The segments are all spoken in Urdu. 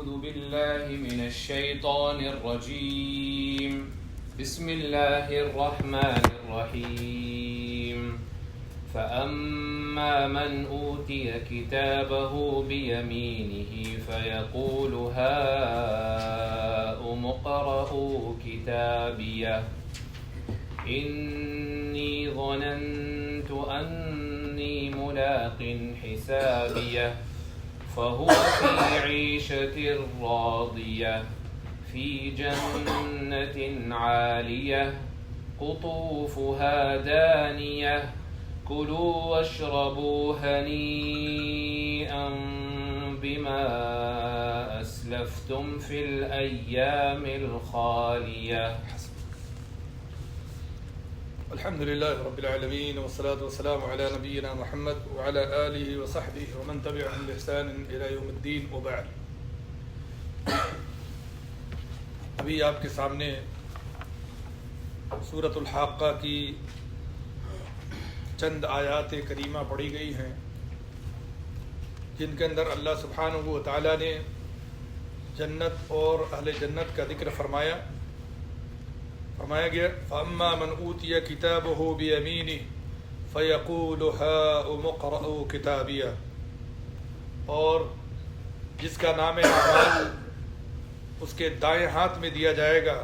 أعوذ بالله من الشيطان الرجيم بسم الله الرحمن الرحيم فأما من أوتي كتابه بيمينه فيقول هاؤم اقرءوا كتابيه إني ظننت أني ملاق حسابيه فهو في عيشة راضية في جنة عالية قطوفها دانية كلوا واشربوا هنيئا بما أسلفتم في الأيام الخالية. الحمد لله رب العالمين والصلاة والسلام على نبينا محمد وعلى آله وصحبه ومن تبعهم بإحسان إلى يوم الدين وبعد. ابھی آپ کے سامنے سورۃ الحاقہ کی چند آیات کریمہ پڑھی گئی ہیں جن کے اندر اللہ سبحانہ و تعالی نے جنت اور اہل جنت کا ذکر فرمایا گیا فَأَمَّا مَنْ أُوتِيَ كِتَابَهُ بِيَمِينِهِ فَيَقُولُ هَاؤُمُ اقْرَءُوا كِتَابِيَهْ، اور جس کا نام اعمال اس کے دائیں ہاتھ میں دیا جائے گا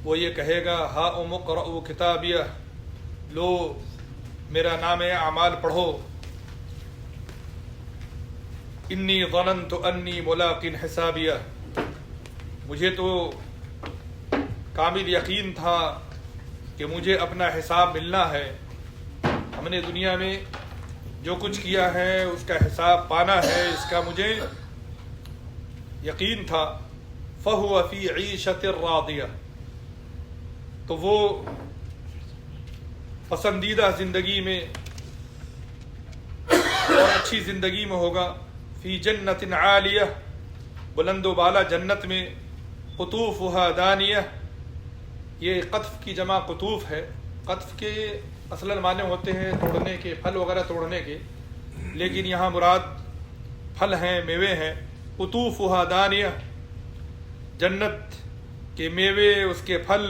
وہ یہ کہے گا هَاؤُمُ اقْرَءُوا كِتَابِيَهْ، لو میرا نام اعمال پڑھو، انی ظننت انی ملاق حسابیہ، مجھے تو کامل یقین تھا کہ مجھے اپنا حساب ملنا ہے، ہم نے دنیا میں جو کچھ کیا ہے اس کا حساب پانا ہے، اس کا مجھے یقین تھا۔ فَهُوَ فِي عِيشَةٍ رَاضِيَةٍ، تو وہ پسندیدہ زندگی میں اور اچھی زندگی میں ہوگا، فی جنت عالیہ، بلند و بالا جنت میں، قطوفها دانیہ، یہ قطف کی جمع قطوف ہے، قطف کے اصلاً معنی ہوتے ہیں توڑنے کے، پھل وغیرہ توڑنے کے، لیکن یہاں مراد پھل ہیں، میوے ہیں۔ قطوفها دانیہ، جنت کے میوے، اس کے پھل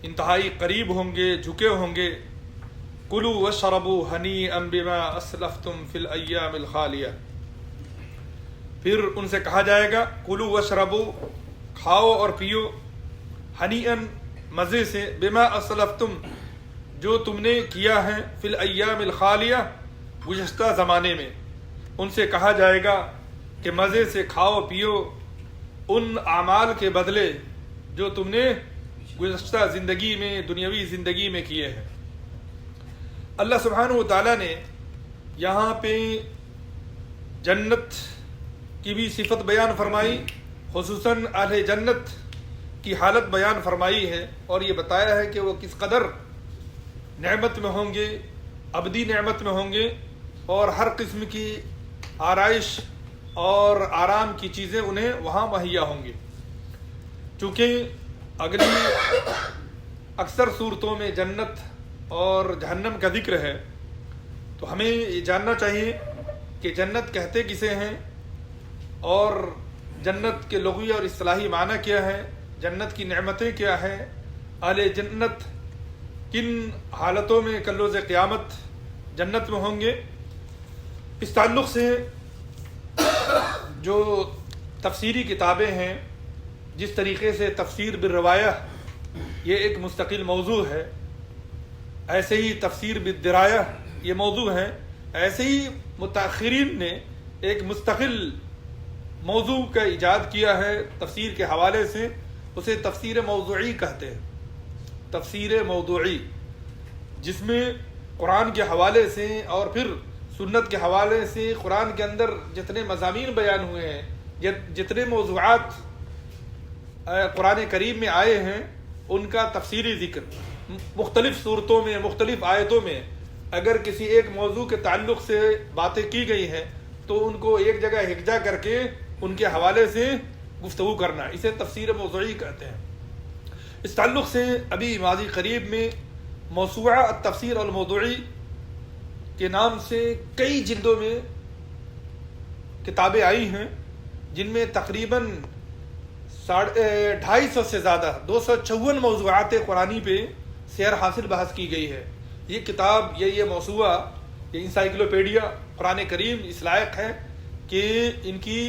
انتہائی قریب ہوں گے، جھکے ہوں گے۔ کلوا واشربوا ہنیئا بما اسلفتم فی الایام الخالیہ، پھر ان سے کہا جائے گا کلوا واشربوا، کھاؤ اور پیو، ہنیئا مزے سے، بما اسلفتم، جو تم نے کیا ہے، فی الایام الخالیہ، گزشتہ زمانے میں۔ ان سے کہا جائے گا کہ مزے سے کھاؤ پیو ان اعمال کے بدلے جو تم نے گزشتہ زندگی میں، دنیاوی زندگی میں کیے ہیں۔ اللہ سبحانہ و تعالیٰ نے یہاں پہ جنت کی بھی صفت بیان فرمائی، خصوصاً اہل جنت کی حالت بیان فرمائی ہے، اور یہ بتایا ہے کہ وہ کس قدر نعمت میں ہوں گے، ابدی نعمت میں ہوں گے، اور ہر قسم کی آرائش اور آرام کی چیزیں انہیں وہاں مہیا ہوں گی۔ چونکہ اگلی اکثر صورتوں میں جنت اور جہنم کا ذکر ہے، تو ہمیں یہ جاننا چاہیے کہ جنت کہتے کسے ہیں، اور جنت کے لغوی اور اصطلاحی معنی کیا ہے، جنت کی نعمتیں کیا ہیں، اہل جنت کن حالتوں میں کل روز قیامت جنت میں ہوں گے۔ اس تعلق سے جو تفسیری کتابیں ہیں، جس طریقے سے تفسیر بالروایہ یہ ایک مستقل موضوع ہے، ایسے ہی تفسیر بالدرایہ یہ موضوع ہے، ایسے ہی متاخرین نے ایک مستقل موضوع کا ایجاد کیا ہے تفسیر کے حوالے سے، اسے تفسیر موضوعی کہتے ہیں۔ تفسیر موضوعی، جس میں قرآن کے حوالے سے اور پھر سنت کے حوالے سے قرآن کے اندر جتنے مضامین بیان ہوئے ہیں، جتنے موضوعات قرآن کریم میں آئے ہیں، ان کا تفصیلی ذکر مختلف صورتوں میں، مختلف آیتوں میں اگر کسی ایک موضوع کے تعلق سے باتیں کی گئی ہیں تو ان کو ایک جگہ یکجا کر کے ان کے حوالے سے گفتگو کرنا، اسے تفسیر موضوعی کہتے ہیں۔ اس تعلق سے ابھی ماضی قریب میں موسوعہ التفسیر الموضوعی کے نام سے کئی جلدوں میں کتابیں آئی ہیں، جن میں تقریباً 250 سے زیادہ 254 موضوعات قرآنی پہ سیر حاصل بحث کی گئی ہے۔ یہ کتاب یہ موضوعہ یہ انسائکلوپیڈیا قرآن کریم اس لائق ہے کہ ان کی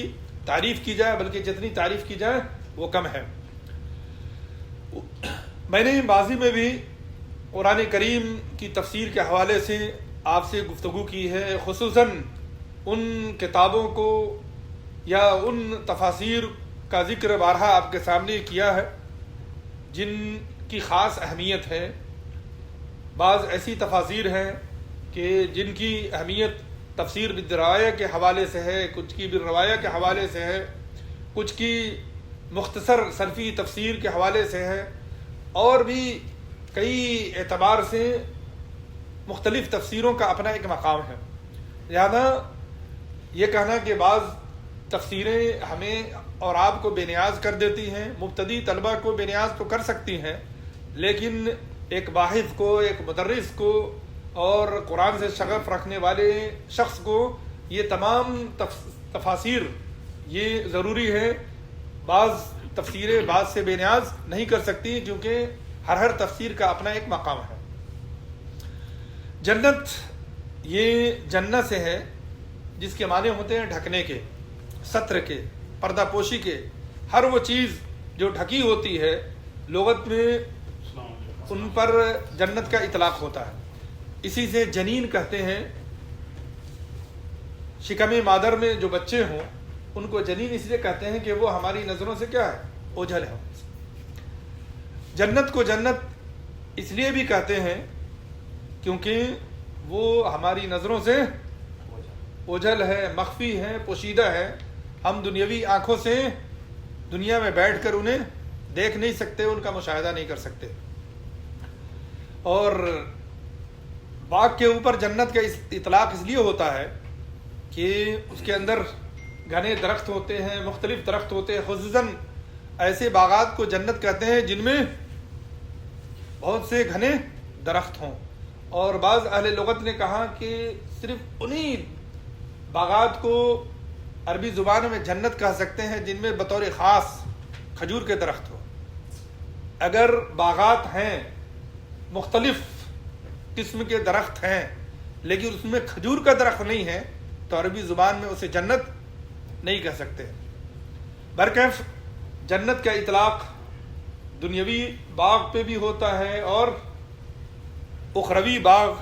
تعریف کی جائے، بلکہ جتنی تعریف کی جائے وہ کم ہے۔ میں نے ماضی میں بھی قرآن کریم کی تفسیر کے حوالے سے آپ سے گفتگو کی ہے، خصوصاً ان کتابوں کو یا ان تفاسیر کا ذکر بارہا آپ کے سامنے کیا ہے جن کی خاص اہمیت ہے۔ بعض ایسی تفاسیر ہیں کہ جن کی اہمیت تفسیر بالدرایا کے حوالے سے ہے، کچھ کی بالروایا کے حوالے سے ہے، کچھ کی مختصر صنفی تفسیر کے حوالے سے ہے، اور بھی کئی اعتبار سے مختلف تفسیروں کا اپنا ایک مقام ہے۔ لہذا یہ کہنا کہ بعض تفسیریں ہمیں اور آپ کو بے نیاز کر دیتی ہیں، مبتدی طلبہ کو بے نیاز تو کر سکتی ہیں، لیکن ایک باحث کو، ایک مدرس کو اور قرآن سے شغف رکھنے والے شخص کو یہ تمام تفاسیر یہ ضروری ہے۔ بعض تفسیریں بعض سے بے نیاز نہیں کر سکتی، کیونکہ ہر تفسیر کا اپنا ایک مقام ہے۔ جنت یہ جنت سے ہے جس کے معنی ہوتے ہیں ڈھکنے کے، ستر کے، پردہ پوشی کے۔ ہر وہ چیز جو ڈھکی ہوتی ہے لغت میں ان پر جنت کا اطلاق ہوتا ہے۔ اسی سے جنین کہتے ہیں، شکم مادر میں جو بچے ہوں ان کو جنین اس لیے کہتے ہیں کہ وہ ہماری نظروں سے کیا ہے، اوجھل ہے۔ جنت کو جنت اس لیے بھی کہتے ہیں کیونکہ وہ ہماری نظروں سے اوجھل ہے، مخفی ہے، پوشیدہ ہے۔ ہم دنیاوی آنکھوں سے دنیا میں بیٹھ کر انہیں دیکھ نہیں سکتے، ان کا مشاہدہ نہیں کر سکتے۔ اور باغ کے اوپر جنت کا اطلاق اس لیے ہوتا ہے کہ اس کے اندر گھنے درخت ہوتے ہیں، مختلف درخت ہوتے ہیں، خصوصاً ایسے باغات کو جنت کہتے ہیں جن میں بہت سے گھنے درخت ہوں۔ اور بعض اہل لغت نے کہا کہ صرف انہی باغات کو عربی زبان میں جنت کہہ سکتے ہیں جن میں بطور خاص کھجور کے درخت ہو۔ اگر باغات ہیں، مختلف قسم کے درخت ہیں، لیکن اس میں کھجور کا درخت نہیں ہے تو عربی زبان میں اسے جنت نہیں کہہ سکتے۔ برکیف جنت کا اطلاق دنیاوی باغ پہ بھی ہوتا ہے اور اخروی باغ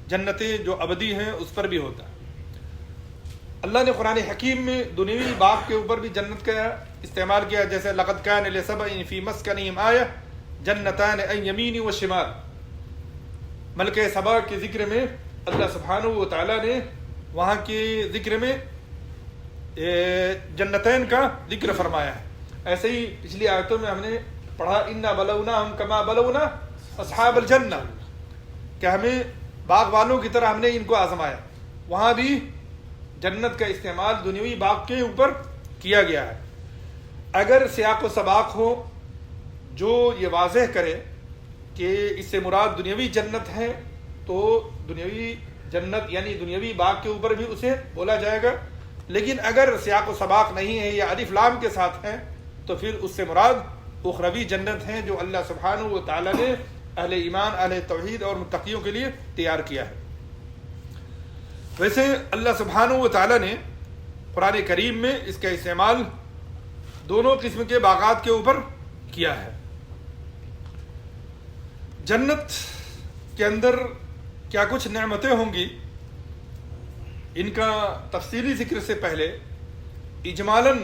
جنتیں جو ابدی ہیں اس پر بھی ہوتا ہے۔ اللہ نے قرآن حکیم میں دنیاوی باغ کے اوپر بھی جنت کا استعمال کیا، جیسے لقد کان لسبع فی مسکنہم آیہ جنتان عن یمین و شمال۔ ملکہ سبا کے ذکر میں اللہ سبحانہ و تعالیٰ نے وہاں کے ذکر میں جنتین کا ذکر فرمایا ہے۔ ایسے ہی پچھلی آیتوں میں ہم نے پڑھا انا بلوناہم کما بلونا اصحاب الجنہ، کہ ہمیں باغ والوں کی طرح ہم نے ان کو آزمایا۔ وہاں بھی جنت کا استعمال دنیاوی باغ کے اوپر کیا گیا ہے۔ اگر سیاق و سباق ہو جو یہ واضح کرے کہ اس سے مراد دنیاوی جنت ہے تو دنیاوی جنت یعنی دنیاوی باغ کے اوپر بھی اسے بولا جائے گا، لیکن اگر سیاق و سباق نہیں ہے یا الف لام کے ساتھ ہے تو پھر اس سے مراد اخروی جنت ہے جو اللہ سبحانہ و تعالیٰ نے اہل ایمان، اہل توحید اور متقیوں کے لیے تیار کیا ہے۔ ویسے اللہ سبحانہ و تعالیٰ نے قرآن کریم میں اس کا استعمال دونوں قسم کے باغات کے اوپر کیا ہے۔ جنت کے اندر کیا کچھ نعمتیں ہوں گی، ان کا تفصیلی ذکر سے پہلے اجمالاً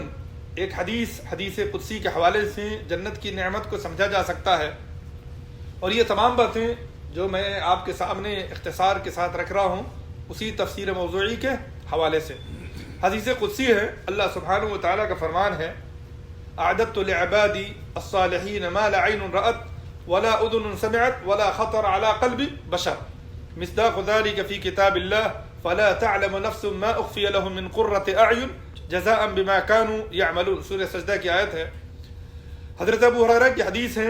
ایک حدیث قدسی کے حوالے سے جنت کی نعمت کو سمجھا جا سکتا ہے، اور یہ تمام باتیں جو میں آپ کے سامنے اختصار کے ساتھ رکھ رہا ہوں اسی تفسیر موضوعی کے حوالے سے۔ حدیث قدسی ہے، اللہ سبحانہ و تعالیٰ کا فرمان ہے اعددت لعبادی الصالحین ما لا عین رأت ولا اذن سمعت ولا خطر على قلب بشر مصداق ذلك في كتاب الله فلا تعلم نفس ما اخفي لهم من قرة اعین جزاء بما كانوا يعملون۔ سورہ سجدہ کی آیت ہے۔ حضرت ابو ہریرہ کی حدیث ہے،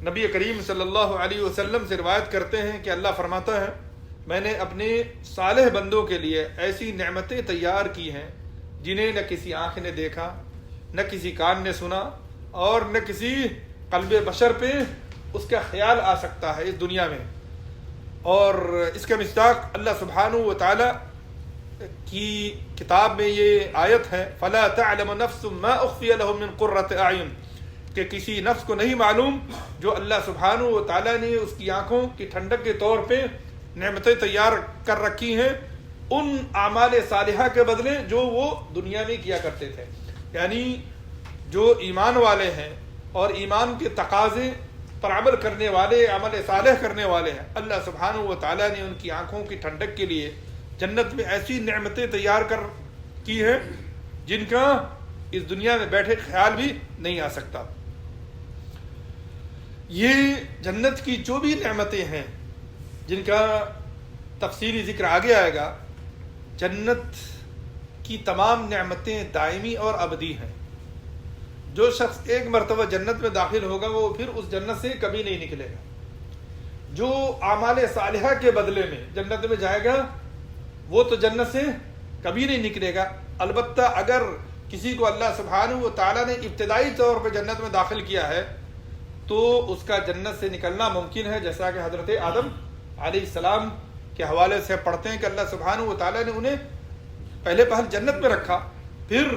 نبی کریم صلی اللہ علیہ وسلم سے روایت کرتے ہیں کہ اللہ فرماتا ہے میں نے اپنے صالح بندوں کے لیے ایسی نعمتیں تیار کی ہیں جنہیں نہ کسی آنکھ نے دیکھا، نہ کسی کان نے سنا، اور نہ کسی قلب بشر پہ اس کا خیال آ سکتا ہے اس دنیا میں۔ اور اس کا مصداق اللہ سبحانہ و تعالی کی کتاب میں یہ آیت ہے، فَلَا تَعْلَمُ نَفْسٌ مَا أُخْفِيَ لَهُم مِّن قُرَّةِ أَعْيُنٍ، کہ کسی نفس کو نہیں معلوم جو اللہ سبحانہ و تعالیٰ نے اس کی آنکھوں کی ٹھنڈک کے طور پہ نعمتیں تیار کر رکھی ہیں ان اعمال صالحہ کے بدلے جو وہ دنیا میں کیا کرتے تھے۔ یعنی جو ایمان والے ہیں اور ایمان کے تقاضے پر عمل کرنے والے، عمل صالح کرنے والے ہیں، اللہ سبحانہ و تعالیٰ نے ان کی آنکھوں کی ٹھنڈک کے لیے جنت میں ایسی نعمتیں تیار کر کی ہیں جن کا اس دنیا میں بیٹھے خیال بھی نہیں آ سکتا۔ یہ جنت کی جو بھی نعمتیں ہیں جن کا تفصیلی ذکر آگے آئے گا، جنت کی تمام نعمتیں دائمی اور ابدی ہیں۔ جو شخص ایک مرتبہ جنت میں داخل ہوگا وہ پھر اس جنت سے کبھی نہیں نکلے گا۔ جو اعمال صالحہ کے بدلے میں جنت میں جائے گا وہ تو جنت سے کبھی نہیں نکلے گا۔ البتہ اگر کسی کو اللہ سبحانہ و تعالیٰ نے ابتدائی طور پہ جنت میں داخل کیا ہے تو اس کا جنت سے نکلنا ممکن ہے، جیسا کہ حضرت آدم علیہ السلام کے حوالے سے پڑھتے ہیں کہ اللہ سبحانہ و تعالیٰ نے انہیں پہلے پہل جنت میں رکھا، پھر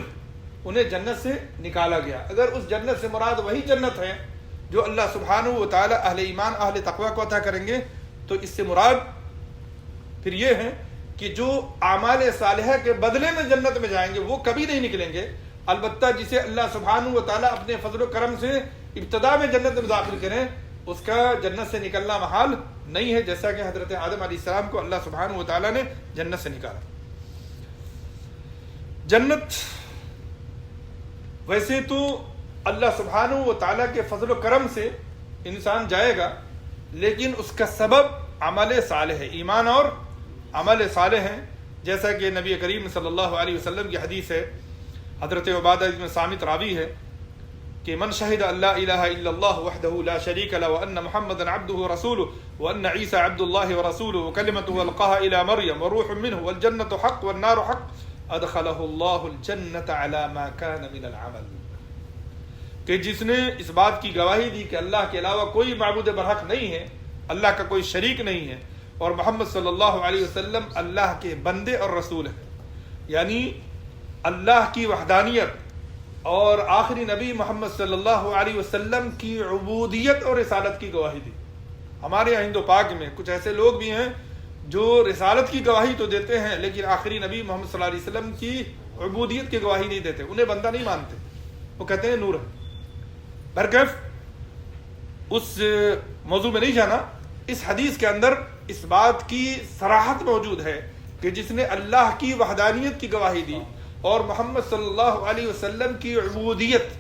انہیں جنت سے نکالا گیا۔ اگر اس جنت سے مراد وہی جنت ہے جو اللہ سبحانہ و تعالیٰ اہل ایمان اہل تقویٰ کو عطا کریں گے تو اس سے مراد پھر یہ ہے کہ جو اعمال صالحہ کے بدلے میں جنت میں جائیں گے وہ کبھی نہیں نکلیں گے۔ البتہ جسے اللہ سبحانہ و تعالیٰ اپنے فضل و کرم سے ابتدا میں جنت میں داخل کریں اس کا جنت سے نکلنا محال نہیں ہے، جیسا کہ حضرت آدم علیہ السلام کو اللہ سبحانہ و تعالیٰ نے جنت سے نکالا۔ جنت ویسے تو اللہ سبحانہ و تعالیٰ کے فضل و کرم سے انسان جائے گا، لیکن اس کا سبب عمل صالح ہے، ایمان اور عمل صالح ہیں، جیسا کہ نبی کریم صلی اللہ علیہ وسلم کی حدیث ہے، حضرت عبادہ بن صامت راوی ہے کہ من شہد اللہ الہ الا اللہ وحدہ لا شریک لہ وان محمدا عبدہ ورسولہ وان عیسی عبد اللہ ورسولہ وکلمتہ القاها الى مریم وروح منہ والجنۃ حق والنار حق ادخلہ اللہ الجنۃ علی ما کان من العمل، کہ جس نے اس بات کی گواہی دی کہ اللہ کے علاوہ کوئی معبود برحق نہیں ہے، اللہ کا کوئی شریک نہیں ہے، اور محمد صلی اللہ علیہ وسلم اللہ کے بندے اور رسول ہیں، یعنی اللہ کی وحدانیت اور آخری نبی محمد صلی اللہ علیہ وسلم کی عبودیت اور رسالت کی گواہی دی۔ ہمارے یہاں ہند و پاک میں کچھ ایسے لوگ بھی ہیں جو رسالت کی گواہی تو دیتے ہیں لیکن آخری نبی محمد صلی اللہ علیہ وسلم کی عبودیت کی گواہی نہیں دیتے، انہیں بندہ نہیں مانتے، وہ کہتے ہیں نور ہے۔ برکیف اس موضوع میں نہیں جانا، اس حدیث کے اندر اس بات کی صراحت موجود ہے کہ جس نے اللہ کی وحدانیت کی گواہی دی اور محمد صلی اللہ علیہ وسلم کی عبودیت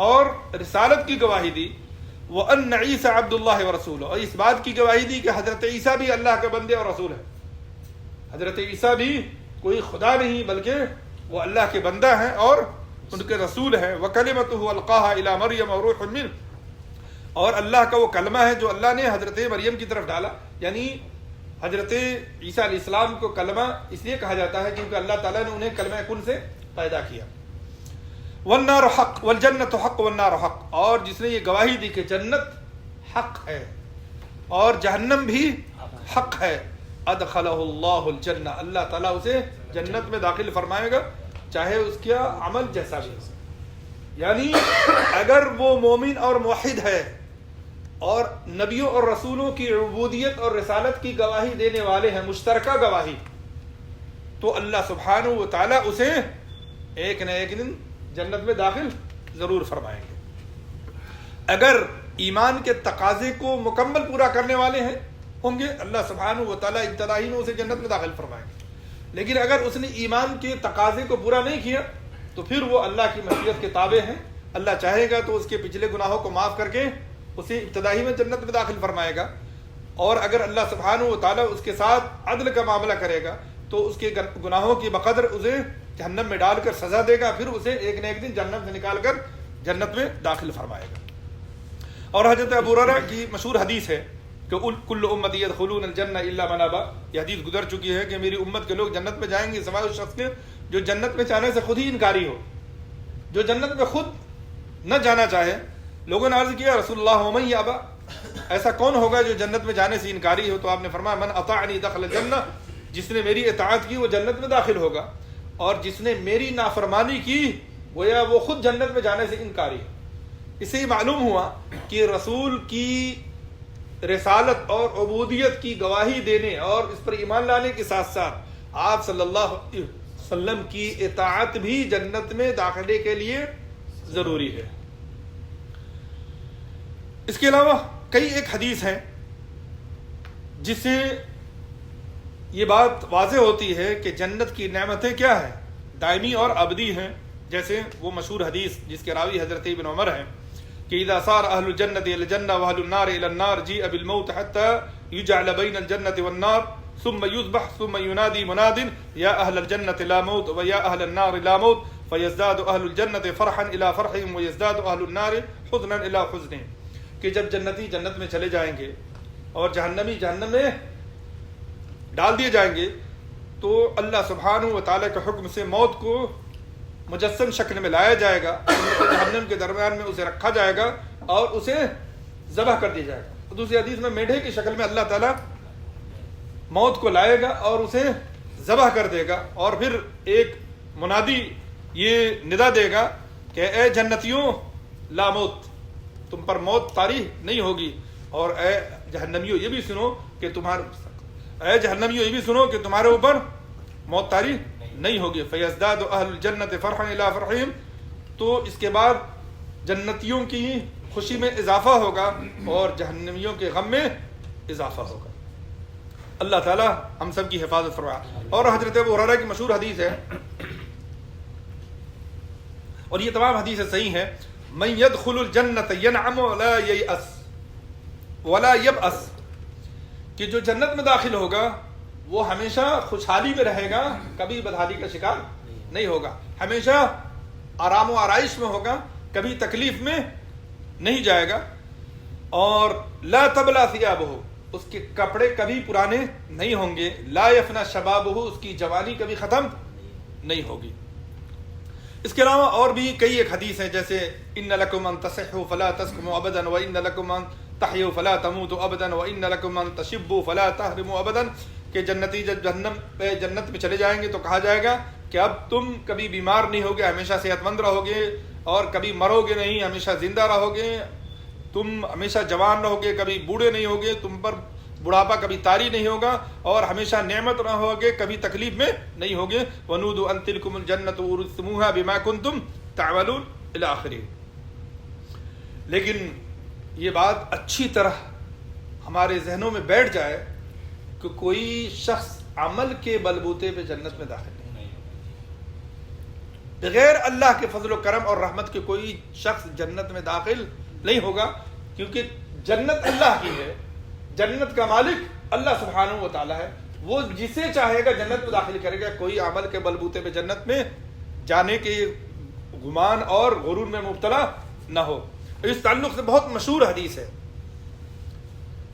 اور رسالت کی گواہی دی، وَأَنَّ عِيسَى عَبْدُ اللَّهِ وَرَسُولُهُ، اور اس بات کی گواہی دی کہ حضرت عیسیٰ بھی اللہ کے بندے اور رسول ہے۔ حضرت عیسیٰ بھی کوئی خدا نہیں بلکہ وہ اللہ کے بندہ ہیں اور ان کے رسول ہیں۔ وَكَلِمَتُهُ أَلْقَاهَا إِلَى مَرْيَمَ وَرُوحٌ مِّنْهُ، اور اللہ کا وہ کلمہ ہے جو اللہ نے حضرت مریم کی طرف ڈالا، یعنی حضرت عیسیٰ علیہ السلام کو کلمہ اس لیے کہا جاتا ہے کیونکہ اللہ تعالیٰ نے انہیں کلمہ کن سے پیدا کیا۔ والنار حق والجنت حق والنار حق، اور جس نے یہ گواہی دی کہ جنت حق ہے اور جہنم بھی حق ہے، ادخلہ اللہ الجنہ، اللہ تعالیٰ اسے جنت میں داخل فرمائے گا چاہے اس کا عمل جیسا بھی ہو۔ یعنی اگر وہ مومن اور موحد ہے اور نبیوں اور رسولوں کی عبودیت اور رسالت کی گواہی دینے والے ہیں، مشترکہ گواہی، تو اللہ سبحانہ و تعالیٰ اسے ایک نہ ایک دن جنت میں داخل ضرور فرمائیں گے۔ اگر ایمان کے تقاضے کو مکمل پورا کرنے والے ہیں ہوں گے اللہ سبحانہ و تعالیٰ ابتدائی میں اسے جنت میں داخل فرمائیں گے، لیکن اگر اس نے ایمان کے تقاضے کو پورا نہیں کیا تو پھر وہ اللہ کی مشیت کے تابع ہیں، اللہ چاہے گا تو اس کے پچھلے گناہوں کو معاف کر کے اسے ابتدائی میں جنت میں داخل فرمائے گا، اور اگر اللہ سبحانہ و تعالیٰ اس کے ساتھ عدل کا معاملہ کرے گا تو اس کے گناہوں کی بقدر اسے جہنم میں ڈال کر سزا دے گا، پھر اسے ایک نہ ایک دن جہنم سے نکال کر جنت میں داخل فرمائے گا۔ اور حضرت ابو ہریرہ کی مشہور حدیث ہے کہ کل امتی یدخلون الجنہ الا من ابا، یہ حدیث گزر چکی ہے کہ میری امت کے لوگ جنت میں جائیں گے سوائے اس شخص کے جو جنت میں جانے سے خود ہی انکاری ہو، جو جنت میں خود نہ جانا چاہے۔ لوگوں نے عرض کیا رسول اللہ ومن یابا، ایسا کون ہوگا جو جنت میں جانے سے انکاری ہو؟ تو آپ نے فرمایا من اطاعنی دخل الجنہ، جس نے میری اطاعت کی وہ جنت میں داخل ہوگا، اور جس نے میری نافرمانی کی گویا وہ خود جنت میں جانے سے انکاری ہے۔ اس سے یہ معلوم ہوا کہ رسول کی رسالت اور عبودیت کی گواہی دینے اور اس پر ایمان لانے کے ساتھ ساتھ آپ صلی اللہ علیہ وسلم کی اطاعت بھی جنت میں داخلے کے لیے ضروری ہے۔ اس کے علاوہ کئی ایک حدیث ہیں جس سے یہ بات واضح ہوتی ہے کہ جنت کی نعمتیں کیا ہیں، دائمی اور ابدی ہیں۔ جیسے وہ مشہور حدیث جس کے راوی حضرت ابن عمر ہیں کہ اذا صار اہل الجنت الى الجنہ واہل النار الى النار جیء بالموت حتى يجعل بين الجنة والنار ثم يذبح ثم ينادي مناد يا اهل الجنة لا موت ويا اهل النار لا موت فيزداد اهل الجنة فرحا الى فرحهم ويزداد اهل النار حزنا الى حزنهم، کہ جب جنتی جنت میں چلے جائیں گے اور جہنمی جہنم میں ڈال دیے جائیں گے تو اللہ سبحانہ و تعالیٰ کے حکم سے موت کو مجسم شکل میں لایا جائے گا، جہنم کے درمیان میں اسے رکھا جائے گا اور اسے ذبح کر دیا جائے گا۔ دوسری حدیث میں میڈھے کی شکل میں اللہ تعالیٰ موت کو لائے گا اور اسے ذبح کر دے گا، اور پھر ایک منادی یہ ندا دے گا کہ اے جنتیوں لا موت، تم پر موت طاری نہیں ہوگی، اور اے جہنمیوں یہ بھی سنو کہ تمہارے اوپر موت طاری نہیں ہوگی۔ فیزداد اہل الجنت فرحا الی فرحہم، تو اس کے بعد جنتیوں کی خوشی میں اضافہ ہوگا اور جہنمیوں کے غم میں اضافہ ہوگا۔ اللہ تعالی ہم سب کی حفاظت فرمائے۔ اور حضرت ابو ہریرہ کی مشہور حدیث ہے، اور یہ تمام حدیثیں صحیح ہیں، من يدخل الجنت ينعم ولا ييأس ولا يبأس، کہ جو جنت میں داخل ہوگا وہ ہمیشہ خوشحالی میں رہے گا، کبھی بدحالی کا شکار نہیں ہوگا، ہمیشہ آرام و آرائش میں ہوگا، کبھی تکلیف میں نہیں جائے گا، اور لا تبلا ثیابہ، اس کے کپڑے کبھی پرانے نہیں ہوں گے، لا یفنا شبابہ، اس کی جوانی کبھی ختم نہیں ہوگی۔ اس کے علاوہ اور بھی کئی ایک حدیث ہیں، جیسے ان لکم ان تصحوا فلا تسقموا ابدا وان لکم ان تحیوا فلا تموتوا ابدا وان لکم ان تشبوا فلا تحرموا ابدا، کہ جنتی جب جنت میں چلے جائیں گے تو کہا جائے گا کہ اب تم کبھی بیمار نہیں ہوگے، ہمیشہ صحت مند رہو گے، اور کبھی مرو گے نہیں، ہمیشہ زندہ رہو گے، تم ہمیشہ جوان رہو گے، کبھی بوڑھے نہیں ہوگے، تم پر بڑھاپا کبھی طاری نہیں ہوگا، اور ہمیشہ نعمت رہو گے، کبھی تکلیف میں نہیں ہوگے۔ وَنُودُوا أَن تِلْكُمُ الْجَنَّةُ أُورِثْتُمُوهَا بِمَا كُنْتُمْ تَعْمَلُونَ إِلَى آخِرِهِ۔ لیکن یہ بات اچھی طرح ہمارے ذہنوں میں بیٹھ جائے کہ کوئی شخص عمل کے بلبوتے پہ جنت میں داخل نہیں، بغیر اللہ کے فضل و کرم اور رحمت کے کوئی شخص جنت میں داخل نہیں ہوگا، کیونکہ جنت اللہ کی ہے، جنت کا مالک اللہ سبحانہ و تعالیٰ ہے، وہ جسے چاہے گا جنت میں داخل کرے گا، کوئی عمل کے بلبوتے پہ جنت میں جانے کے گمان اور غرور میں مبتلا نہ ہو۔ اس تعلق سے بہت مشہور حدیث ہے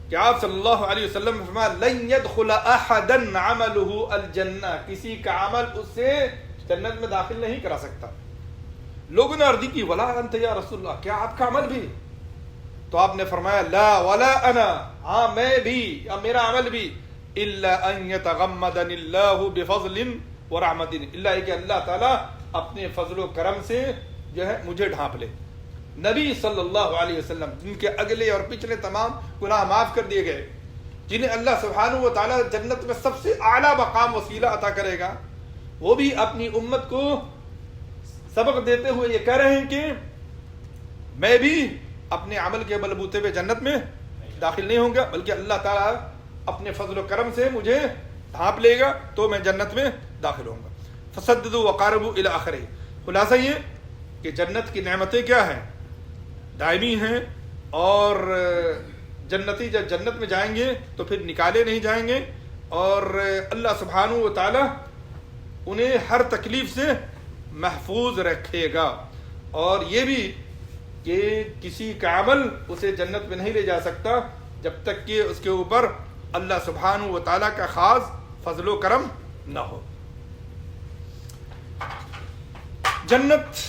کہ آپ صلی اللہ علیہ وسلم نے فرمایا لن يدخل احدا عمله الجنہ، کسی کا عمل اس سے جنت میں داخل نہیں کرا سکتا۔ لوگوں نے عرض کی ولا انت یا رسول اللہ، کیا آپ کا عمل بھی؟ تو آپ نے فرمایا لا ولا انا، ہاں میں بھی، میرا عمل بھی، الا ان يتغمدني الله بفضل ورحمت، الا کہ اللہ تعالیٰ اپنے فضل و کرم سے جو ہے مجھے ڈھانپ لے۔ نبی صلی اللہ علیہ وسلم جن کے اگلے اور پچھلے تمام گناہ معاف کر دیے گئے، جنہیں اللہ سبحانہ و تعالیٰ جنت میں سب سے اعلیٰ مقام وسیلہ عطا کرے گا، وہ بھی اپنی امت کو سبق دیتے ہوئے یہ کہہ رہے ہیں کہ میں بھی اپنے عمل کے بلبوتے پہ جنت میں داخل نہیں ہوں گا، بلکہ اللہ تعالیٰ اپنے فضل و کرم سے مجھے ڈھانپ لے گا تو میں جنت میں داخل ہوں گا۔ فسددوا وقاربوا الی آخرہ۔ خلاصہ یہ کہ جنت کی نعمتیں کیا ہیں؟ دائمی ہیں، اور جنتی جب جنت میں جائیں گے تو پھر نکالے نہیں جائیں گے، اور اللہ سبحانہ و تعالی انہیں ہر تکلیف سے محفوظ رکھے گا، اور یہ بھی کہ کسی کا عمل اسے جنت میں نہیں لے جا سکتا، جب تک کہ اس کے اوپر اللہ سبحانہ و تعالیٰ کا خاص فضل و کرم نہ ہو۔ جنت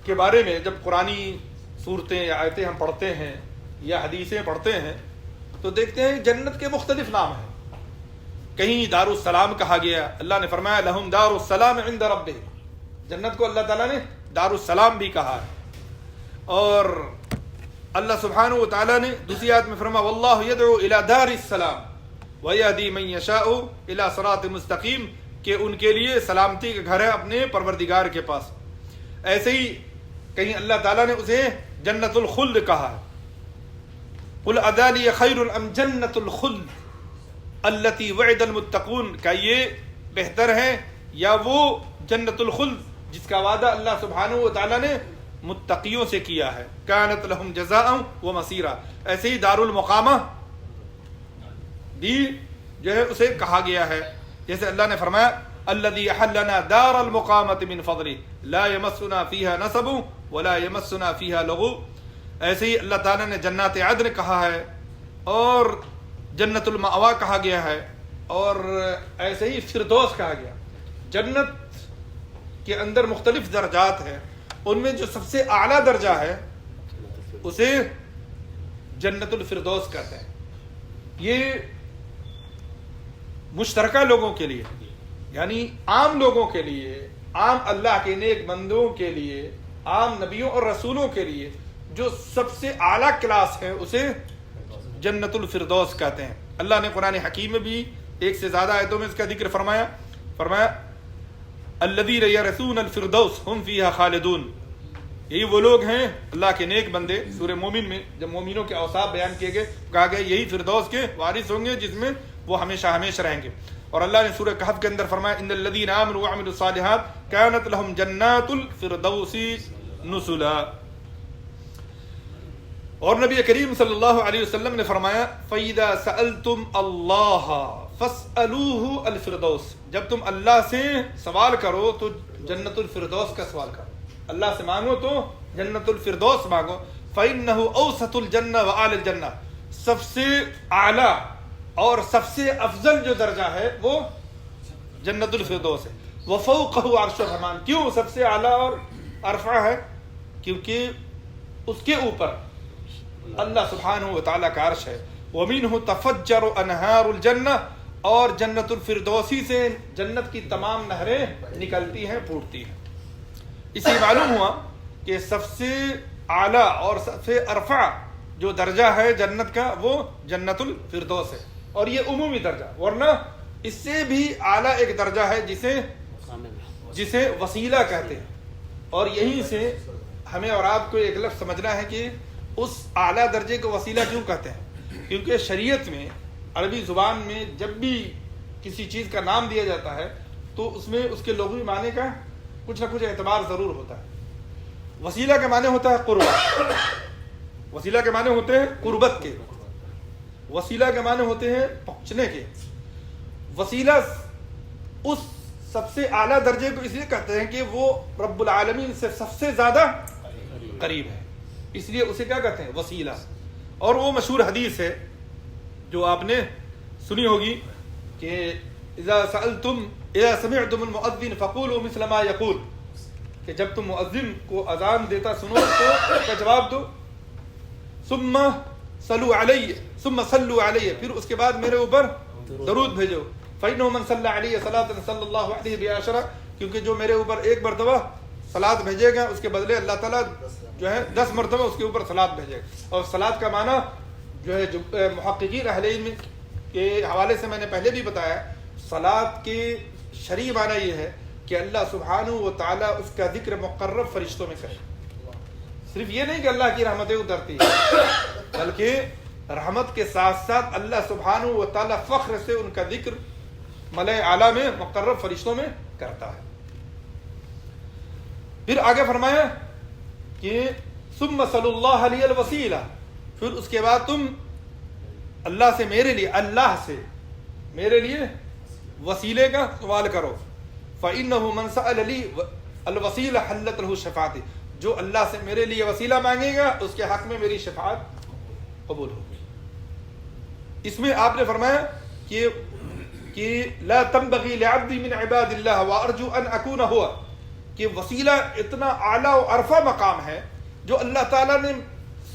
کے بارے میں جب قرآنی صورتیں یا آیتیں ہم پڑھتے ہیں یا حدیثیں پڑھتے ہیں تو دیکھتے ہیں جنت کے مختلف نام ہیں۔ کہیں دار السلام کہا گیا، اللہ نے فرمایا لہم دار السلام عند ربہم، جنت کو اللہ تعالیٰ نے دار السلام بھی کہا ہے۔ اور اللہ سبحانہ و تعالیٰ نے دوسری آیت میں فرمایا واللہ یدعو الی دار السلام ویہدی من یشاء الی صراط مستقیم، کہ ان کے لیے سلامتی کا گھر ہے اپنے پروردگار کے پاس۔ ایسے ہی کہیں اللہ تعالیٰ نے اسے جنت الخلد کہا ہے، قل اذالی خیر ام جنت الخلد التی وعد المتقون، کہ یہ بہتر ہے یا وہ جنت الخلد جس کا وعدہ اللہ سبحانہ و تعالیٰ نے متقیوں سے کیا ہے، کانت لہم جزاء و مصیرا۔ ایسے ہی دار المقامہ بھی جو ہے اسے کہا گیا ہے، جیسے اللہ نے فرمایا الذی احلنا دار المقامۃ من فضلہ لا یمسنا فیہا نصب ولا یمسنا فیہا لغوب۔ ایسے ہی اللہ تعالیٰ نے جنات عدن کہا ہے اور جنت المأوا کہا گیا ہے، اور ایسے ہی فردوس کہا گیا۔ جنت کے اندر مختلف درجات ہیں، ان میں جو سب سے اعلیٰ درجہ ہے اسے جنت الفردوس کہتے ہیں۔ یہ مشترکہ لوگوں کے لیے، یعنی عام لوگوں کے لیے، عام اللہ کے نیک بندوں کے لیے، عام نبیوں اور رسولوں کے لیے جو سب سے اعلیٰ کلاس ہے اسے جنت الفردوس کہتے ہیں۔ اللہ نے قرآن حکیم میں بھی ایک سے زیادہ آیتوں میں اس کا ذکر فرمایا الذین یرثون الفردوس ہم فیہا خالدون، یہی وہ لوگ ہیں اللہ کے نیک بندے۔ سورہ مومن میں جب مومنوں کے اوصاف بیان کیے گئے کہا گیا یہی فردوس کے وارث ہوں گے جس میں وہ ہمیشہ ہمیشہ رہیں گے۔ اور اللہ نے سورہ کہف کے اندر فرمایا ان الذین آمنوا وعملوا الصالحات کانت لهم جنات الفردوس نزلا۔ اور نبی کریم صلی اللہ علیہ وسلم نے فرمایا فَإِذَا سَأَلْتُمْ اللَّهَ فَاسْأَلُوهُ الْفِرْدَوْسَ، جب تم اللہ سے سوال کرو تو جنت الفردوس کا سوال کرو، اللہ سے مانگو تو جنت الفردوس مانگو۔ فَإِنَّهُ أَوْسَطُ الْجَنَّةِ وَأَعْلَى الْجَنَّةِ، سب سے اعلیٰ اور سب سے افضل جو درجہ ہے وہ جنت الفردوس ہے۔ وَفَوْقَهُ عَرْشُ الرَّحْمَٰنِ، کیوں سب سے اعلیٰ اور ارفع ہے؟ کیونکہ اس کے اوپر اللہ سبحانہ و تعالیٰ کا عرش ہے۔ وَمِنْهُ تَفَجَّرُ أَنْهَارُ الْجَنَّةِ، اور جنت الفردوسی سے جنت کی تمام نہریں نکلتی ہیں، پھوٹتی ہیں۔ اسی معلوم ہوا کہ سب سے اعلیٰ اور سب سے ارفع جو درجہ ہے جنت کا وہ جنت الفردوس ہے، اور یہ عمومی درجہ، ورنہ اس سے بھی اعلیٰ ایک درجہ ہے جسے وسیلہ کہتے ہیں۔ اور یہیں سے ہمیں اور آپ کو ایک لفظ سمجھنا ہے کہ اس اعلیٰ درجے کو وسیلہ کیوں کہتے ہیں، کیونکہ شریعت میں عربی زبان میں جب بھی کسی چیز کا نام دیا جاتا ہے تو اس میں اس کے لغوی معنی کا کچھ نہ کچھ اعتبار ضرور ہوتا ہے۔ وسیلہ کا معنی ہوتا ہے قربت، وسیلہ کے معنی ہوتے ہیں قربت کے، وسیلہ کے معنی ہوتے ہیں پہنچنے کے۔ وسیلہ اس سب سے اعلیٰ درجے کو اس لیے کہتے ہیں کہ وہ رب العالمین سے سب سے زیادہ قریب ہے، اس لیے اسے کیا کہتے ہیں وسیلہ۔ اور وہ مشہور حدیث ہے جو آپ نے سنی ہوگی کہ اذا سمعتم المؤذن فقولوا مثل ما يقول، کہ جب تم مؤذن کو اذان دیتا سنو تو اس کا جواب دو ثم صلوا علی، پھر اس کے بعد میرے اوپر درود بھیجو۔ فإنه من صلى علی صلاة صلی اللہ علیہ بعشرہ، کیونکہ جو میرے اوپر ایک مرتبہ صلاۃ بھیجے گا اس کے بدلے اللہ تعالیٰ جو ہے 10 مرتبہ اس کے اوپر صلاۃ بھیجے گا۔ اور صلاۃ کا معنی جو ہے محققین اہل علم کے حوالے سے میں نے پہلے بھی بتایا، صلاۃ کے شرعی معنی یہ ہے کہ اللہ سبحانہ و تعالیٰ اس کا ذکر مقرب فرشتوں میں کرے۔ صرف یہ نہیں کہ اللہ کی رحمتیں اترتی ہیں، بلکہ رحمت کے ساتھ ساتھ اللہ سبحانہ و تعالیٰ فخر سے ان کا ذکر ملائے اعلیٰ میں مقرب فرشتوں میں کرتا ہے۔ پھر آگے فرمایا کہ ثم صلی اللہ علیہ الوسیلہ، پھر اس کے بعد تم اللہ سے اللہ سے میرے لیے وسیلے کا سوال کرو۔ فإنه من سأل لي الوسیلہ حلت له شفاعتی، جو اللہ سے میرے لیے وسیلہ مانگے گا اس کے حق میں میری شفاعت قبول ہوگی۔ اس میں آپ نے فرمایا کہ لا تنبغی لعبد من عباد اللہ وارجو ان اکون ہوا، کہ وسیلہ اتنا اعلیٰ و عرفہ مقام ہے جو اللہ تعالیٰ نے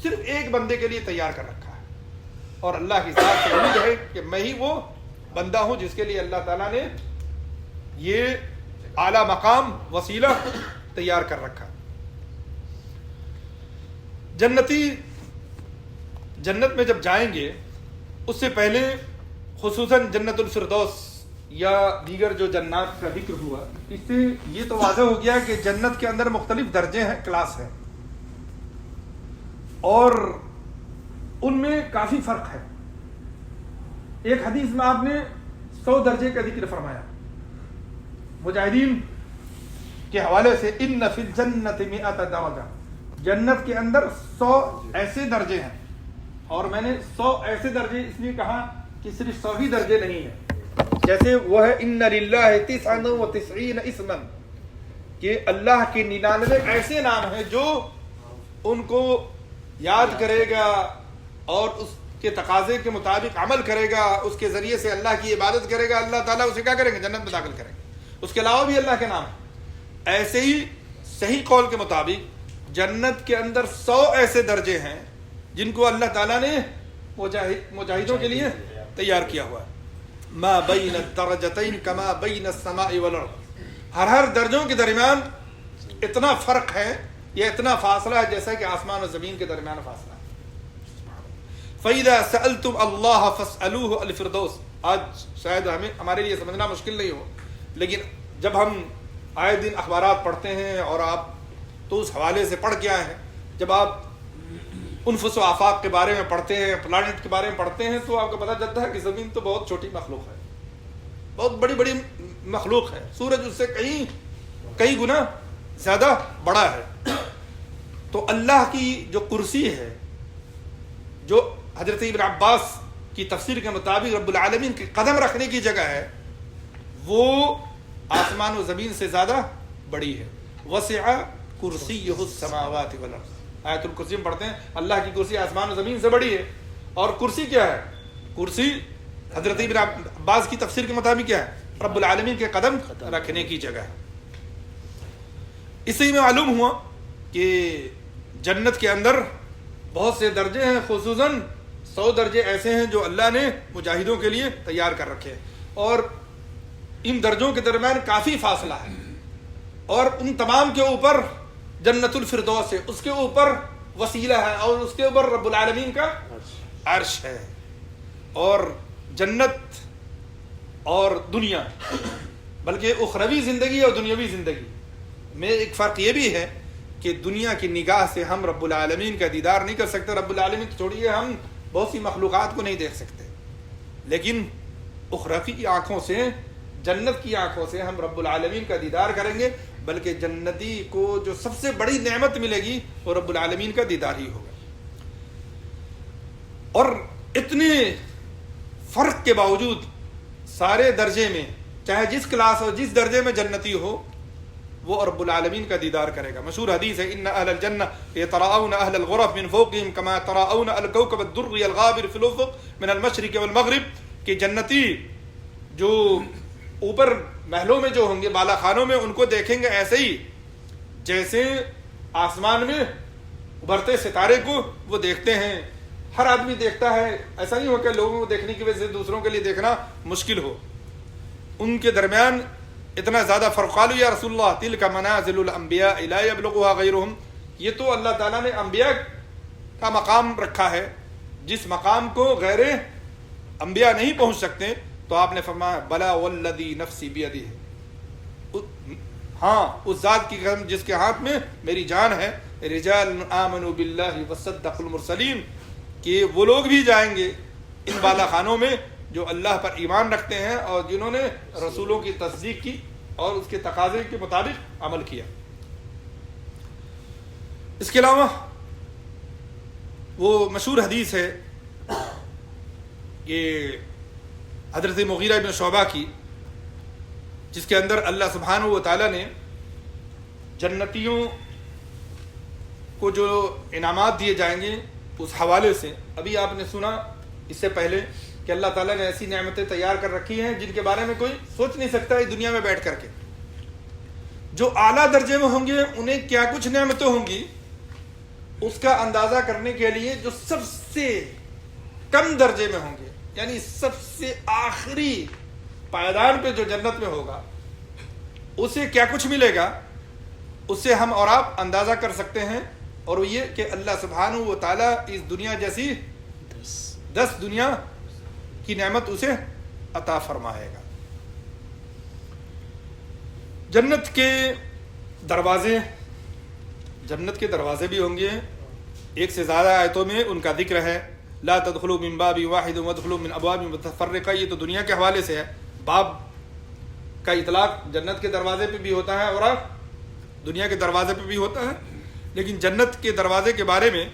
صرف ایک بندے کے لیے تیار کر رکھا ہے، اور اللہ کی ذات سے امید ہے کہ میں ہی وہ بندہ ہوں جس کے لیے اللہ تعالیٰ نے یہ اعلیٰ مقام وسیلہ تیار کر رکھا۔ جنتی جنت میں جب جائیں گے اس سے پہلے خصوصاً جنت الفردوس یا دیگر جو جنات کا ذکر ہوا، اس سے یہ تو واضح ہو گیا کہ جنت کے اندر مختلف درجے ہیں، کلاس ہیں، اور ان میں کافی فرق ہے۔ ایک حدیث میں آپ نے 100 درجے کا ذکر فرمایا مجاہدین کے حوالے سے، ان فی الجنت 100 درجہ، جنت کے اندر 100 ایسے درجے ہیں، اور میں نے 100 ایسے درجے اس لیے کہا کہ صرف 100 ہی درجے نہیں ہیں، جیسے وہ ہے ان للہ 99 اسما، کہ اللہ کے 99 ایسے نام ہیں جو ان کو یاد کرے گا اور اس کے تقاضے کے مطابق عمل کرے گا، اس کے ذریعے سے اللہ کی عبادت کرے گا، اللہ تعالیٰ اسے کیا کریں گے؟ جنت میں داخل کریں گے۔ اس کے علاوہ بھی اللہ کے نام ہیں۔ ایسے ہی صحیح قول کے مطابق جنت کے اندر 100 ایسے درجے ہیں جن کو اللہ تعالیٰ نے مجاہدوں کے لیے تیار کیا ہوا ہے۔ ما بین الدرجتین کما بین السماء والارض، ہر درجوں کے درمیان اتنا فرق ہے یا اتنا فاصلہ ہے جیسا کہ آسمان اور زمین کے درمیان فاصلہ ہے۔ فَإِذَا سَأَلْتُمْ اللَّهَ فَاسْأَلُوهُ الْفِرْدَوْسَ، آج شاید ہمارے لیے سمجھنا مشکل نہیں ہو، لیکن جب ہم آئے دن اخبارات پڑھتے ہیں اور آپ تو اس حوالے سے پڑھ کے آئے ہیں، جب آپ انفس و آفاق کے بارے میں پڑھتے ہیں، پلانٹ کے بارے میں پڑھتے ہیں، تو آپ کو پتہ چلتا ہے کہ زمین تو بہت چھوٹی مخلوق ہے، بہت بڑی بڑی مخلوق ہے، سورج اس سے کئی گنا زیادہ بڑا ہے۔ تو اللہ کی جو کرسی ہے، جو حضرت ابن عباس کی تفسیر کے مطابق رب العالمین کے قدم رکھنے کی جگہ ہے، وہ آسمان و زمین سے زیادہ بڑی ہے۔ وسع کرسیہ السماوات والارض، آیت الکرسی میں پڑھتے ہیں اللہ کی کرسی آسمان و زمین سے بڑی ہے۔ اور کرسی کیا ہے؟ کرسی حضرت ابن عباس کی تفسیر کے مطابق کیا ہے؟ رب العالمین کے قدم رکھنے کی جگہ ہے۔ اس سے میں معلوم ہوا کہ جنت کے اندر بہت سے درجے ہیں، خصوصاً 100 درجے ایسے ہیں جو اللہ نے مجاہدوں کے لیے تیار کر رکھے ہیں، اور ان درجوں کے درمیان کافی فاصلہ ہے، اور ان تمام کے اوپر جنت الفردوس ہے، اس کے اوپر وسیلہ ہے، اور اس کے اوپر رب العالمین کا عرش ہے۔ اور جنت اور دنیا، بلکہ اخروی زندگی اور دنیاوی زندگی میں ایک فرق یہ بھی ہے کہ دنیا کی نگاہ سے ہم رب العالمین کا دیدار نہیں کر سکتے، رب العالمین تو چھوڑیے، ہم بہت سی مخلوقات کو نہیں دیکھ سکتے، لیکن اخروی آنکھوں سے، جنت کی آنکھوں سے ہم رب العالمین کا دیدار کریں گے، بلکہ جنتی کو جو سب سے بڑی نعمت ملے گی وہ رب العالمین کا دیدار ہی ہوگا۔ اور اتنے فرق کے باوجود سارے درجے میں، چاہے جس کلاس اور جس درجے میں جنتی ہو، وہ رب العالمین کا دیدار کرے گا۔ مشہور حدیث ہے ان اہل الجنہ یتراءون اہل الغرف من فوقهم كما تراءون الكوكب الدري الغابر في الافق من المشرق والمغرب، کہ جنتی جو اوپر محلوں میں جو ہوں گے، بالا خانوں میں، ان کو دیکھیں گے ایسے ہی جیسے آسمان میں ابھرتے ستارے کو وہ دیکھتے ہیں۔ ہر آدمی دیکھتا ہے، ایسا نہیں ہو کہ لوگوں کو دیکھنے کی وجہ سے دوسروں کے لیے دیکھنا مشکل ہو۔ ان کے درمیان اتنا زیادہ فرق۔ قالوا یا رسول اللہ تلک منازل الانبیاء لا یبلغها غیرهم، یہ تو اللہ تعالیٰ نے انبیاء کا مقام رکھا ہے جس مقام کو غیر انبیاء نہیں پہنچ سکتے۔ تو آپ نے فرمایا بلا والذی نفسی بیدہ، ہاں اس ذات کی قسم جس کے ہاتھ میں میری جان ہے، رجال آمنوا باللہ وصدقوا المرسلین، کہ وہ لوگ بھی جائیں گے ان بالا خانوں میں جو اللہ پر ایمان رکھتے ہیں اور جنہوں نے رسولوں کی تصدیق کی اور اس کے تقاضے کے مطابق عمل کیا۔ اس کے علاوہ وہ مشہور حدیث ہے کہ حضرت مغیرہ بن شعبہ کی، جس کے اندر اللہ سبحانہ و تعالیٰ نے جنتیوں کو جو انعامات دیے جائیں گے اس حوالے سے، ابھی آپ نے سنا اس سے پہلے کہ اللہ تعالیٰ نے ایسی نعمتیں تیار کر رکھی ہیں جن کے بارے میں کوئی سوچ نہیں سکتا اس دنیا میں بیٹھ کر کے. جو اعلیٰ درجے میں ہوں گے انہیں کیا کچھ نعمتیں ہوں گی اس کا اندازہ کرنے کے لیے جو سب سے کم درجے میں ہوں گے، یعنی سب سے آخری پائیدان پہ جو جنت میں ہوگا اسے کیا کچھ ملے گا، اسے ہم اور آپ اندازہ کر سکتے ہیں. اور وہ یہ کہ اللہ سبحانہ و تعالیٰ اس دنیا جیسی 10 دنیا کی نعمت اسے عطا فرمائے گا. جنت کے دروازے بھی ہوں گے. ایک سے زیادہ آیتوں میں ان کا ذکر ہے. لا تدخلوا من باب واحد وادخلوا من ابواب متفرقہ، یہ تو دنیا کے حوالے سے ہے. باب کا اطلاق جنت کے دروازے پہ بھی ہوتا ہے اور دنیا کے دروازے پہ بھی ہوتا ہے. لیکن جنت کے دروازے کے بارے میں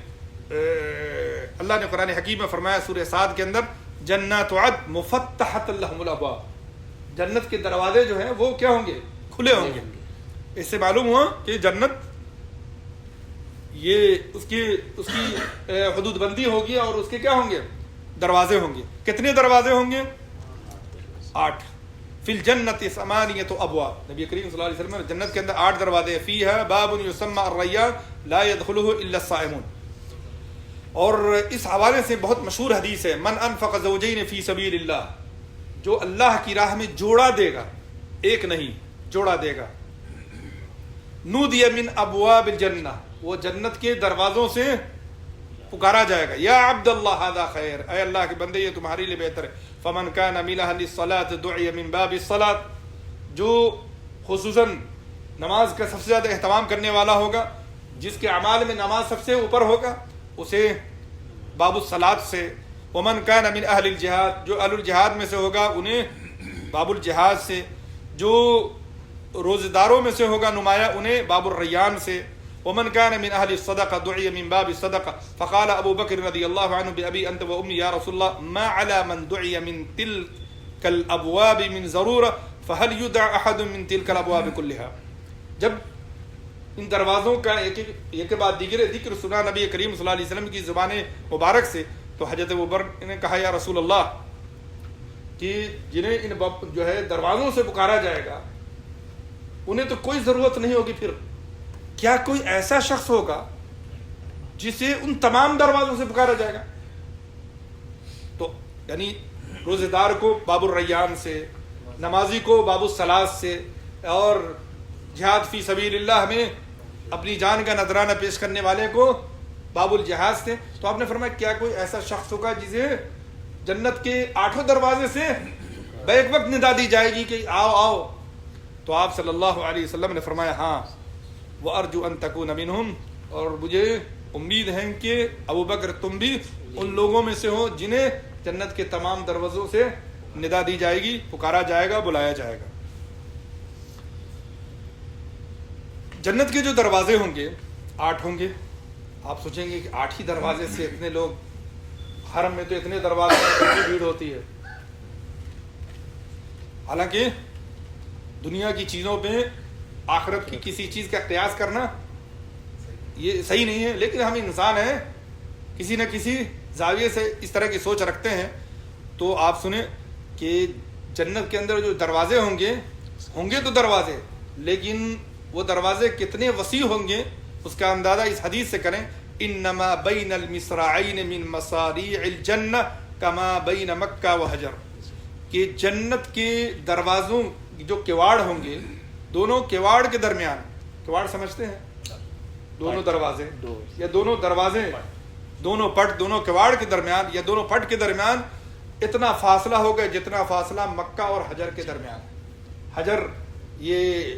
اللہ نے قرآن حکیم میں فرمایا سورہ صاد کے اندر، جنات عدن مفتحۃ لہم الابواب، جنت کے دروازے جو ہیں وہ کیا ہوں گے؟ کھلے ہوں گے. اس سے معلوم ہوا کہ جنت یہ اس کی حدود بندی ہوگی اور اس کے کیا ہوں گے؟ دروازے ہوں گے. کتنے دروازے ہوں گے؟ 8. فی الجنت 8 ابواب. نبی کریم صلی اللہ علیہ وسلم جنت کے اندر 8 دروازے. فیہا باب یسمى الریان لا يدخلہ الا الصائمون. اور اس حوالے سے بہت مشہور حدیث ہے، من انفق زوجین فی سبیل اللہ، جو اللہ کی راہ میں جوڑا دے گا، ایک نہیں جوڑا دے گا، نودی من ابواب الجنہ، وہ جنت کے دروازوں سے پکارا جائے گا، یا عبد اللہ ھذا خیر، اے اللہ کے بندے یہ تمہارے لیے بہتر ہے. فمن کان من اہل الصلاۃ دعی من باب الصلاۃ، جو خصوصاً نماز کا سب سے زیادہ اہتمام کرنے والا ہوگا، جس کے اعمال میں نماز سب سے اوپر ہوگا، اسے باب الصلاۃ سے. ومن کان من اہل الجہاد، جو اہل الجہاد میں سے ہوگا انہیں باب الجہاد سے. جو روزہ داروں میں سے ہوگا نمایاں انہیں باب الریان سے. ومن كان من اهل الصدقه دعي من باب الصدقه. فقال ابو بكر رضي الله عنه بابي انت وامي يا رسول الله ما على من دعي من تلك الابواب من ضروره فهل يدعى احد من تلك الابواب كلها. جب ان دروازوں کا ایک کے بعد دیگر ذکر سنا نبی کریم صلی اللہ علیہ وسلم کی زبان مبارک سے، تو حضرت ابوبکر نے کہا یا رسول اللہ کہ جنہیں ان جو ہے دروازوں سے پکارا جائے گا انہیں تو کوئی ضرورت نہیں ہوگی، پھر کیا کوئی ایسا شخص ہوگا جسے ان تمام دروازوں سے پکارا جائے گا؟ تو یعنی روزہ دار کو باب الریان سے، نمازی کو باب الصلاۃ سے، اور جہاد فی سبیل اللہ میں اپنی جان کا نذرانہ پیش کرنے والے کو باب الجہاد سے. تو آپ نے فرمایا کیا کوئی ایسا شخص ہوگا جسے جنت کے 8 دروازے سے بیک وقت ندا دی جائے گی کہ آؤ آؤ؟ تو آپ صلی اللہ علیہ وسلم نے فرمایا ہاں، وَأَرْجُو أَن تَكُونَ مِنْهُمْ، اور مجھے امید ہے کہ ابو بکر تم بھی ان لوگوں میں سے ہو جنہیں جنت کے تمام دروازوں سے ندا دی جائے گی، پکارا جائے گا، بلایا جائے گا. جنت کے جو دروازے ہوں گے 8 ہوں گے. آپ سوچیں گے کہ 8 ہی دروازے سے اتنے لوگ، حرم میں تو اتنے دروازے اتنی بھیڑ ہوتی ہے. حالانکہ دنیا کی چیزوں پہ آخرت کی کسی چیز کا قیاس کرنا یہ صحیح نہیں ہے، لیکن ہم انسان ہیں، کسی نہ کسی زاویے سے اس طرح کی سوچ رکھتے ہیں. تو آپ سنیں کہ جنت کے اندر جو دروازے ہوں گے تو دروازے، لیکن وہ دروازے کتنے وسیع ہوں گے اس کا اندازہ اس حدیث سے کریں. انما بین المصراعین من مصاریع الجنہ کما بین مکہ و حجر، کہ جنت کے دروازوں جو کواڑ ہوں گے، دونوں کواڑ کے درمیان، کواڑ سمجھتے ہیں دونوں دروازے یا دونوں دروازے، دونوں پٹ، دونوں کواڑ کے درمیان یا دونوں پٹ کے درمیان اتنا فاصلہ ہوگا جتنا فاصلہ مکہ اور حجر کے درمیان. حجر یہ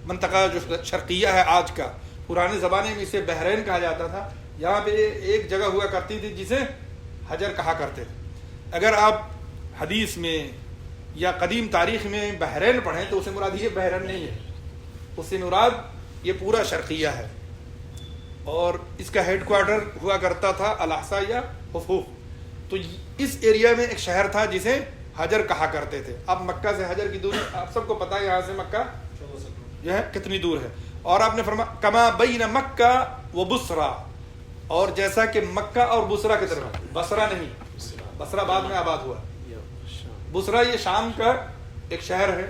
منطقہ جو شرقیہ ہے آج کا، پرانے زمانے میں اسے بحرین کہا جاتا تھا. یہاں پہ ایک جگہ ہوا کرتی تھی جسے حجر کہا کرتے تھے. اگر آپ حدیث میں یا قدیم تاریخ میں بحرین پڑھیں تو اسے مراد یہ بحرین نہیں ہے، اس سے مراد یہ پورا شرقیہ ہے. اور اس کا ہیڈ کوارٹر ہوا کرتا تھا الاحسا یا حفوف. تو اس ایریا میں ایک شہر تھا جسے حجر کہا کرتے تھے. اب مکہ سے حجر کی دوری آپ سب کو پتہ ہے، یہاں سے مکہ جو ہے کتنی دور ہے. اور آپ نے فرمایا کما بین مکہ و بصرہ، اور جیسا کہ مکہ اور بصرہ کے درمیان، بصرہ نہیں، بصرہ بعد میں آباد ہوا. بصرہ یہ شام کا ایک شہر ہے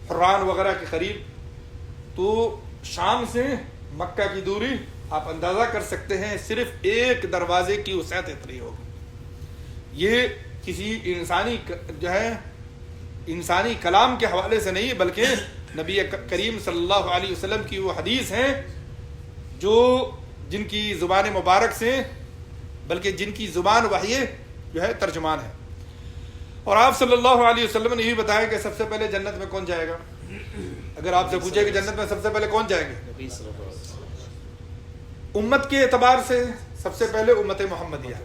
حران وغیرہ کے قریب. تو شام سے مکہ کی دوری آپ اندازہ کر سکتے ہیں صرف ایک دروازے کی وسعت اتنی ہوگی. یہ کسی انسانی کلام کے حوالے سے نہیں بلکہ نبی کریم صلی اللہ علیہ وسلم کی وہ حدیث ہیں جن کی زبان مبارک سے بلکہ جن کی زبان وحی ترجمان ہے. اور آپ صلی اللہ علیہ وسلم نے یہ بھی بتایا کہ سب سے پہلے جنت میں کون جائے گا. اگر آپ سے پوچھے کہ جنت میں سب سے پہلے کون جائیں گے، امت کے اعتبار سے سب سے پہلے امت محمدیہ،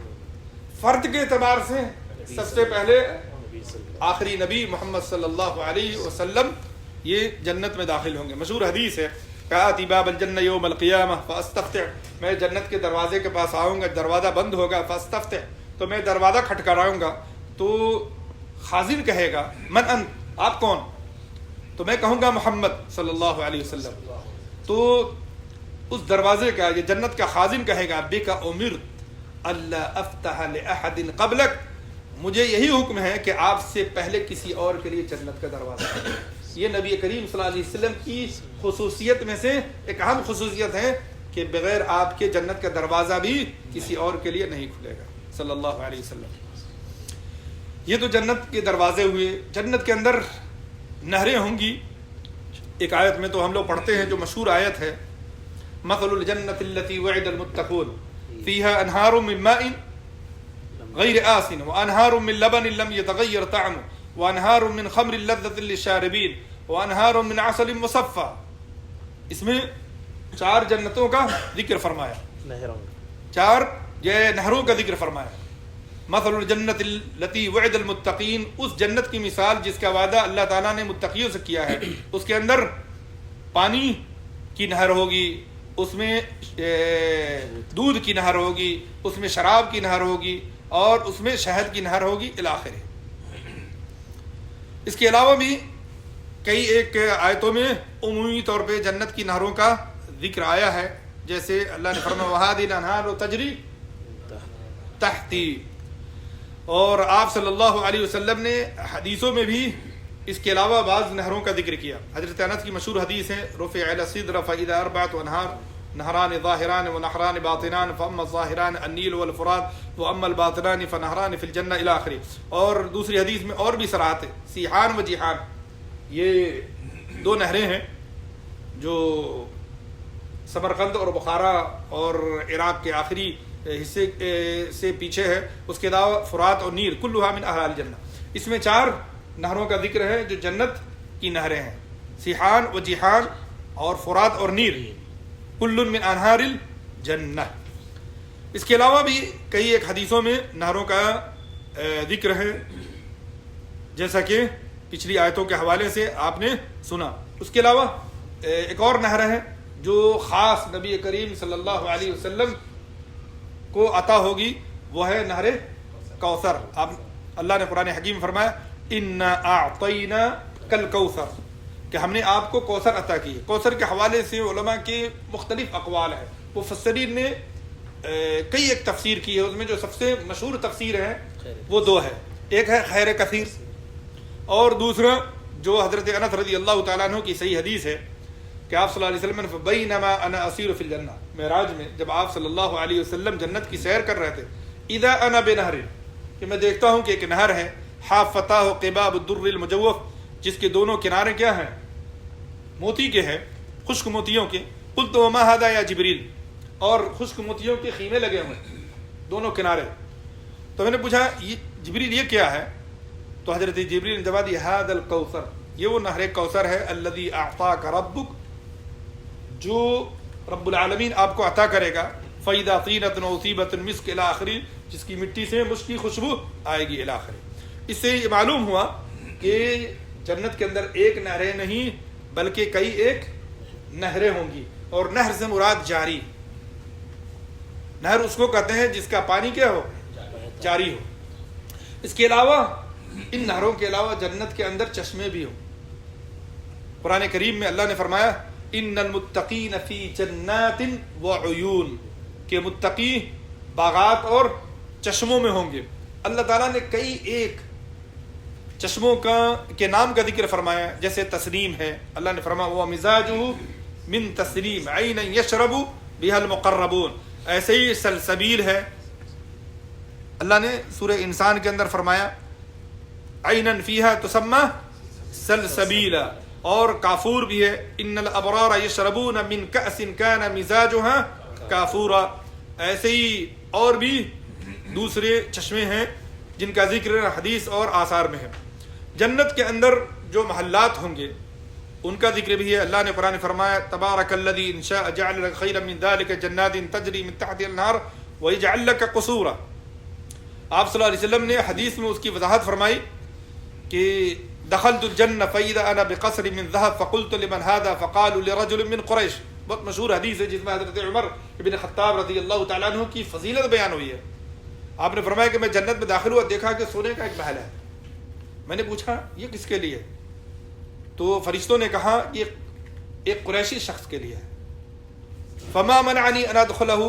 فرد کے اعتبار سے سب سے پہلے آخری نبی محمد صلی اللہ علیہ وسلم یہ جنت میں داخل ہوں گے. مشہور حدیث ہے آتی باب الجنہ یوم القیامہ فاستفتح، میں جنت کے دروازے کے پاس آؤں گا، دروازہ بند ہوگا، فاستفتح تو میں دروازہ کھٹکھٹاؤں گا تو خازن کہے گا من انت، آپ کون؟ تو میں کہوں گا محمد صلی اللہ علیہ وسلم. تو اس دروازے کا یہ جنت کا خازن کہے گا بک امرت اللہ افتح لاحد قبلک، مجھے یہی حکم ہے کہ آپ سے پہلے کسی اور کے لیے جنت کا دروازہ ہے. یہ نبی کریم صلی اللہ علیہ وسلم کی خصوصیت میں سے ایک اہم خصوصیت ہے کہ بغیر آپ کے جنت کا دروازہ بھی کسی اور کے لیے نہیں کھلے گا صلی اللہ علیہ وسلم. یہ تو جنت کے دروازے ہوئے. جنت کے اندر نہریں ہوں گی. ایک آیت میں تو ہم لوگ پڑھتے ہیں جو مشہور آیت ہے مثل الجنة التي وعد المتقون فيها انہار من ماء غیر آسن وانہار من لبن لم يتغیر طعمه وانہار من خمر لذة للشاربین وانہار من عسل مصفى. اس میں 4 جنتوں کا ذکر فرمایا، 4 نہروں کا ذکر فرمایا. مثل الجنت التي وعد المتقین، اس جنت کی مثال جس کا وعدہ اللہ تعالیٰ نے متقیوں سے کیا ہے. اس کے اندر پانی کی نہر ہوگی، اس میں دودھ کی نہر ہوگی، اس میں شراب کی نہر ہوگی اور اس میں شہد کی نہر ہوگی الاخر. اس کے علاوہ بھی کئی ایک آیتوں میں عمومی طور پہ جنت کی نہروں کا ذکر آیا ہے، جیسے اللہ نے فرمایا وہادی الانہار تجری تحتی. اور آپ صلی اللہ علیہ وسلم نے حدیثوں میں بھی اس کے علاوہ بعض نہروں کا ذکر کیا. حضرت انس کی مشہور حدیث ہے رفع الی الصدر فاذا اربعۃ انہار نہران ظاہران ونہران باطنان فاما الظاہران النیل والفرات واما الباطنان فنہران فی الجنہ الی آخر. اور دوسری حدیث میں اور بھی صراحت ہے سیحان و جیحان، یہ 2 نہریں ہیں جو سمرقند اور بخارا اور عراق کے آخری حصے سے پیچھے ہے. اس کے علاوہ فرات اور نیل کلھا من اہل الجنہ. اس میں 4 نہروں کا ذکر ہے جو جنت کی نہریں ہیں، سیحان و جیحان اور فرات اور نیل کل من انہار الجنہ. اس کے علاوہ بھی کئی ایک حدیثوں میں نہروں کا ذکر ہے جیسا کہ پچھلی آیتوں کے حوالے سے آپ نے سنا. اس کے علاوہ ایک اور نہر ہے جو خاص نبی کریم صلی اللہ علیہ وسلم کو عطا ہوگی، وہ ہے نہر کوثر. اللہ نے قرآن حکیم فرمایا انا اعطیناک الکوثر، کہ ہم نے آپ کو کوثر عطا کی. کوثر کے حوالے سے علماء کے مختلف اقوال ہیں. مفسرین نے کئی ایک تفسیر کی ہے. اس میں جو سب سے مشہور تفسیر ہے وہ 2 ہے. ایک ہے خیر کثیر اور دوسرا جو حضرت انس رضی اللہ تعالیٰ عنہ کی صحیح حدیث ہے کہ آپ صلی اللہ علیہ وسلم نے بینما انا اسیر فی الجنہ، معراج میں جب آپ صلی اللہ علیہ وسلم جنت کی سیر کر رہے تھے، اذا انا بنہر، کہ میں دیکھتا ہوں کہ ایک نہر ہے حافتاہ قباب الدر المجوف، جس کے دونوں کنارے کیا ہیں؟ موتی کے ہیں، خشک موتیوں کے. قلت وما ھذا یا جبریل، اور خشک موتیوں کے خیمے لگے ہوئے ہیں دونوں کنارے. تو میں نے پوچھا یہ جبریل یہ کیا ہے؟ تو حضرت جبریل نے جواب دیا ھذا الکوثر، یہ وہ نہر کوثر ہے الذی اعطاک ربک، جو رب العالمین آپ کو عطا کرے گا. فَإِذَا طِينَةٌ وَأُصِيبَتْ مِسْكَ إِلَى آخِرِ، جس کی مٹی سے مشک کی خوشبو آئے گی الی آخر. اس سے یہ معلوم ہوا کہ جنت کے اندر ایک نہریں نہیں بلکہ کئی ایک نہریں ہوں گی. اور نہر سے مراد جاری، نہر اس کو کہتے ہیں جس کا پانی کیا ہو؟ جاری ہو. اس کے علاوہ ان نہروں کے علاوہ جنت کے اندر چشمے بھی ہوں. قرآن کریم میں اللہ نے فرمایا ان المتقین فی جنات وعیون، کہ متقی باغات اور چشموں میں ہوں گے. اللہ تعالیٰ نے کئی ایک چشموں کے نام کا ذکر فرمایا، جیسے تسنیم ہے، اللہ نے فرمایا وہ مزاجہ من تسنیم عینا یشرب بها المقربون، ایسے ہی سلسبیل ہے، اللہ نے سورہ انسان کے اندر فرمایا عینا فیہا تسمى سلسبیلا، اور کافور بھی ہے ان الابرار یشربون من کأس کان مزاجها کافورا، ایسے ہی اور بھی دوسرے چشمے ہیں جن کا ذکر حدیث اور آثار میں ہے۔ جنت کے اندر جو محلات ہوں گے ان کا ذکر بھی ہے، اللہ نے قرآن فرمایا تبارک الذی ان شاء جعل لك خیرا من ذلك جنات تجری من تحتها الانہار ویجعل لك قصورا۔ آپ صلی اللہ علیہ وسلم نے حدیث میں اس کی وضاحت فرمائی کہ دخلت الجنہ فاذا انا بقصر من ذهب فقلت لمن هذا فقالوا لرجل من قریش، بہت مشہور حدیث ہے جس میں حضرت عمر ابن خطاب رضی اللہ تعالیٰ عنہ کی فضیلت بیان ہوئی ہے۔ آپ نے فرمایا کہ میں جنت میں داخل ہوا، دیکھا کہ سونے کا ایک محل ہے، میں نے پوچھا یہ کس کے لیے؟ تو فرشتوں نے کہا یہ ایک قریشی شخص کے لیے ہے۔ فما منعنی ان ادخلہ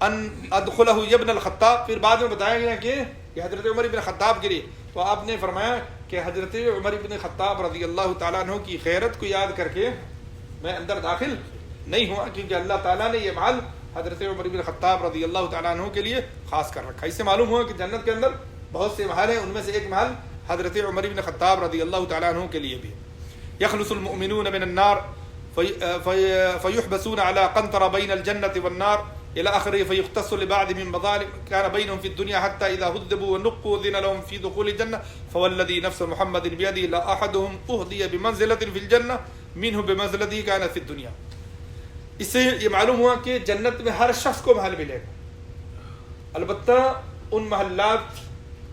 ابن الخطاب، پھر بعد میں بتایا گیا کہ یہ حضرت عمر ابن خطاب کے لیے، تو آپ نے فرمایا کہ حضرت عمر ابن خطاب رضی اللہ تعالیٰ عنہ کی غیرت کو یاد کر کے میں اندر داخل نہیں ہوا، کیونکہ اللہ تعالیٰ نے یہ محل حضرت عمر ابن خطاب رضی اللہ تعالیٰ عنہ کے لیے خاص کر رکھا۔ اس سے معلوم ہوا کہ جنت کے اندر بہت سے محل ہیں، ان میں سے ایک محل حضرت عمر ابن خطاب رضی اللہ تعالیٰ عنہ کے لیے بھی۔ یخلص المؤمنون من النار فیحبسون علی قنطرہ بین الجنة والنار الى آخره فيختص لبعض من مظالم كان بينهم في الدنيا حتى إذا هذبوا ونقوا أذن لهم في دخول الجنة فوالذي نفس محمد بيده لا أحدهم أهدي بمنزلة في الجنة منه بمنزلته كانت في الدنيا۔ اس سے یہ معلوم ہوا کہ جنت میں ہر شخص کو محل ملے گا، البتہ ان محلات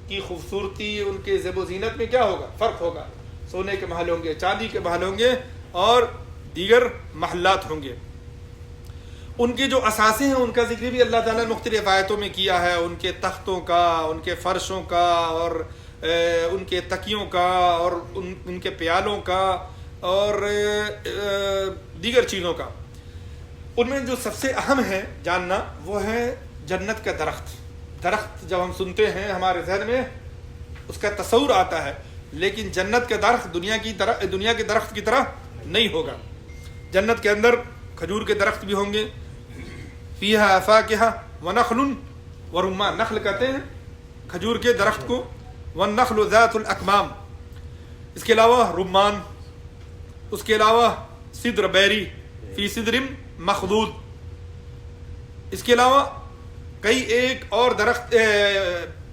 کی خوبصورتی، ان کے زیب و زینت میں کیا ہوگا؟ فرق ہوگا، سونے کے محل ہوں گے، چاندی کے محل ہوں گے اور دیگر محلات ہوں گے۔ ان کے جو اثاثے ہیں ان کا ذکر بھی اللہ تعالیٰ نے مختلف آیتوں میں کیا ہے، ان کے تختوں کا، ان کے فرشوں کا، اور ان کے تکیوں کا، اور ان کے پیالوں کا، اور دیگر چیزوں کا۔ ان میں جو سب سے اہم ہے جاننا وہ ہے جنت کا درخت۔ درخت جب ہم سنتے ہیں ہمارے ذہن میں اس کا تصور آتا ہے، لیکن جنت کا درخت دنیا کے درخت کی طرح نہیں ہوگا۔ جنت کے اندر کھجور کے درخت بھی ہوں گے، فیہا فاکہہ ونخل ورمان، نخل کہتے ہیں کھجور کے درخت کو، والنخل ذات الاکمام، اس کے علاوہ رمان، اس کے علاوہ سدر بیری فی سدر مخضود، اس کے علاوہ کئی ایک اور درخت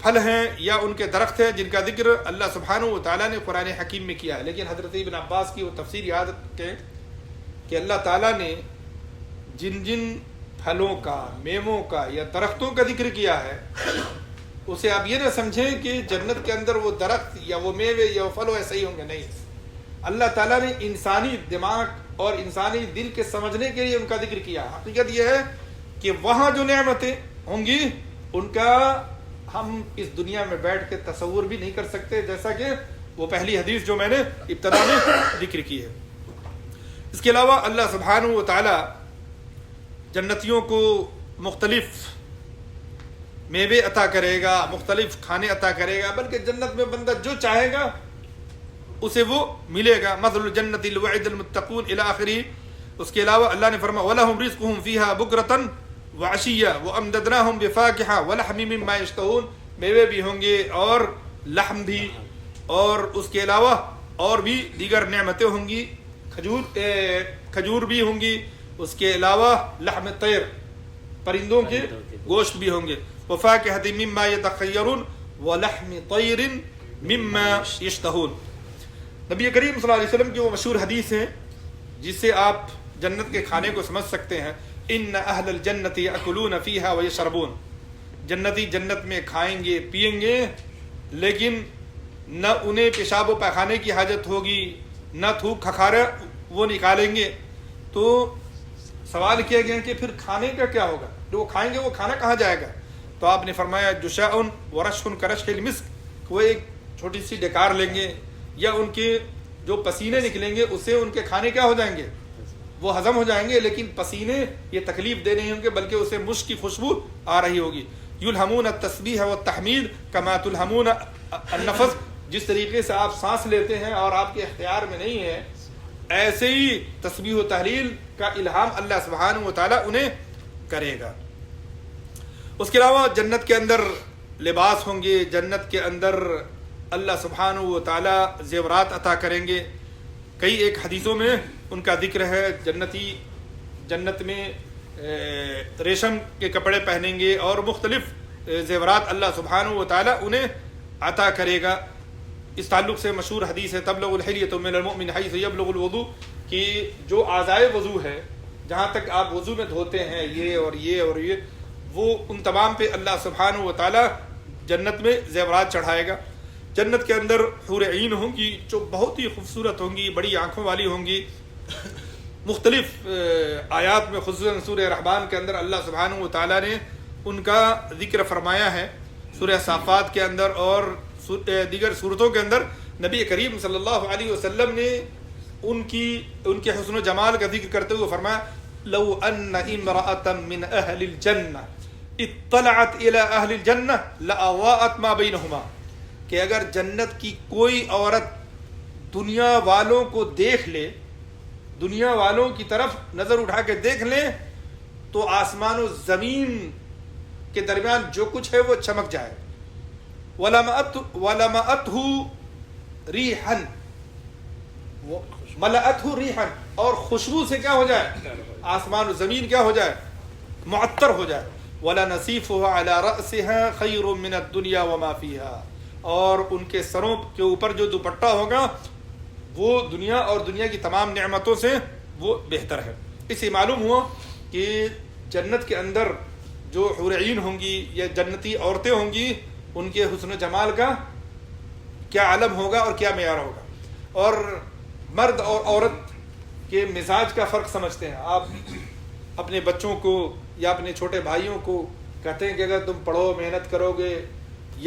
پھل ہیں یا ان کے درخت ہیں جن کا ذکر اللہ سبحانہ و تعالیٰ نے قرآن حکیم میں کیا ہے۔ لیکن حضرت ابن عباس کی وہ تفسیر یاد رکھیں کہ اللہ تعالیٰ نے جن جن پھلوں کا، میووں کا یا درختوں کا ذکر کیا ہے، اسے آپ یہ نہ سمجھیں کہ جنت کے اندر وہ درخت یا وہ میوے یا وہ پھل ایسے ہی ہوں گے، نہیں۔ اللہ تعالیٰ نے انسانی دماغ اور انسانی دل کے سمجھنے کے لیے ان کا ذکر کیا۔ حقیقت یہ ہے کہ وہاں جو نعمتیں ہوں گی ان کا ہم اس دنیا میں بیٹھ کے تصور بھی نہیں کر سکتے، جیسا کہ وہ پہلی حدیث جو میں نے ابتدا میں ذکر کی ہے۔ اس کے علاوہ اللہ سبحانہ و تعالی جنتیوں کو مختلف میوے عطا کرے گا، مختلف کھانے عطا کرے گا، بلکہ جنت میں بندہ جو چاہے گا اسے وہ ملے گا۔ مثل الجنت الوعد المتقون الی آخری۔ اس کے علاوہ اللہ نے فرمایا وَلَهُمْ رِزْقُهُمْ فِيهَا بُكْرَةً وَعَشِيًّا وَأَمْدَدْنَاهُمْ بِفَاكِهَةٍ وَلَحْمٍ مِّمَّا يَشْتَهُونَ، میوے بھی ہوں گے اور لحم بھی، اور اس کے علاوہ اور بھی دیگر نعمتیں ہوں گی، کھجور بھی ہوں گی، اس کے علاوہ لحم طیر، پرندوں کے گوشت بھی ہوں گے، وَفَاكِهَةٍ مِّمَّا يَتَخَيَّرُونَ وَلَحْمِ طَيْرٍ مِّمَّا يَشْتَهُونَ۔ نبی کریم صلی اللہ علیہ وسلم کی وہ مشہور حدیث ہے جس سے آپ جنت کے کھانے کو سمجھ سکتے ہیں، ان اہل الجنت یاکلون فیہا ویشربون، جنتی جنت میں کھائیں گے پیئیں گے، لیکن نہ انہیں پیشاب و پیخانے کی حاجت ہوگی، نہ تھوک کھکھارا وہ نکالیں گے۔ تو سوال کیا گیا کہ پھر کھانے کا کیا ہوگا، جو وہ کھائیں گے وہ کھانا کہاں جائے گا؟ تو آپ نے فرمایا جشاء ورشح کرشح المسک، وہ ایک چھوٹی سی ڈکار لیں گے یا ان کے جو پسینے نکلیں گے اس سے ان کے کھانے کیا ہو جائیں گے، وہ ہضم ہو جائیں گے، لیکن پسینے یہ تکلیف دے نہیں ہوں گے بلکہ اسے مشک کی خوشبو آ رہی ہوگی۔ یلہمون التسبیح والتحمید کما تلہمون النفس، جس طریقے سے آپ سانس لیتے ہیں اور آپ کے اختیار میں نہیں ہے، ایسے ہی تسبیح و تحلیل کا الہام اللہ سبحانہ و تعالیٰ انہیں کرے گا۔ اس کے علاوہ جنت کے اندر لباس ہوں گے، جنت کے اندر اللہ سبحانہ و تعالیٰ زیورات عطا کریں گے۔ کئی ایک حدیثوں میں ان کا ذکر ہے، جنت میں ریشم کے کپڑے پہنیں گے اور مختلف زیورات اللہ سبحانہ و تعالیٰ انہیں عطا کرے گا۔ اس تعلق سے مشہور حدیث ہے تبلغ الحلیۃ من المؤمن حیث یبلغ الوضوء، کہ جو اعضائے وضو ہے، جہاں تک آپ وضو میں دھوتے ہیں یہ اور یہ اور یہ، وہ ان تمام پہ اللہ سبحانہ و تعالیٰ جنت میں زیورات چڑھائے گا۔ جنت کے اندر حور عین ہوں گی جو بہت ہی خوبصورت ہوں گی، بڑی آنکھوں والی ہوں گی۔ مختلف آیات میں خصوصاً سورہ رحمان کے اندر اللہ سبحانہ و تعالیٰ نے ان کا ذکر فرمایا ہے، سورہ صافات کے اندر اور دیگر صورتوں کے اندر نبی کریم صلی اللہ علیہ وسلم نے ان کے حسن و جمال کا ذکر کرتے ہوئے فرمایا لو ان امرأة من اہل الجنہ اطلعت الى اہل الجنہ لاضاءت ما بینہما، کہ اگر جنت کی کوئی عورت دنیا والوں کو دیکھ لے، دنیا والوں کی طرف نظر اٹھا کے دیکھ لے، تو آسمان و زمین کے درمیان جو کچھ ہے وہ چمک جائے۔ وَلَمَأَتْهُ رِيحًا، مَلَأَتْهُ رِيحًا، اور خوشبو سے کیا ہو جائے، آسمان و زمین کیا ہو جائے، معطر ہو جائے۔ وَلَنَصِيفُهَا عَلَى رَأْسِهَا خَيْرٌ مِّنَ الدُّنْيَا وَمَا فِيهَا، اور ان کے سروں کے اوپر جو دوپٹہ ہوگا وہ دنیا اور دنیا کی تمام نعمتوں سے وہ بہتر ہے۔ اس سے معلوم ہوا کہ جنت کے اندر جو حور عین ہوں گی یا جنتی عورتیں ہوں گی، ان کے حسن و جمال کا کیا عالم ہوگا اور کیا معیار ہوگا۔ اور مرد اور عورت کے مزاج کا فرق سمجھتے ہیں آپ، اپنے بچوں کو یا اپنے چھوٹے بھائیوں کو کہتے ہیں کہ اگر تم پڑھو، محنت کرو گے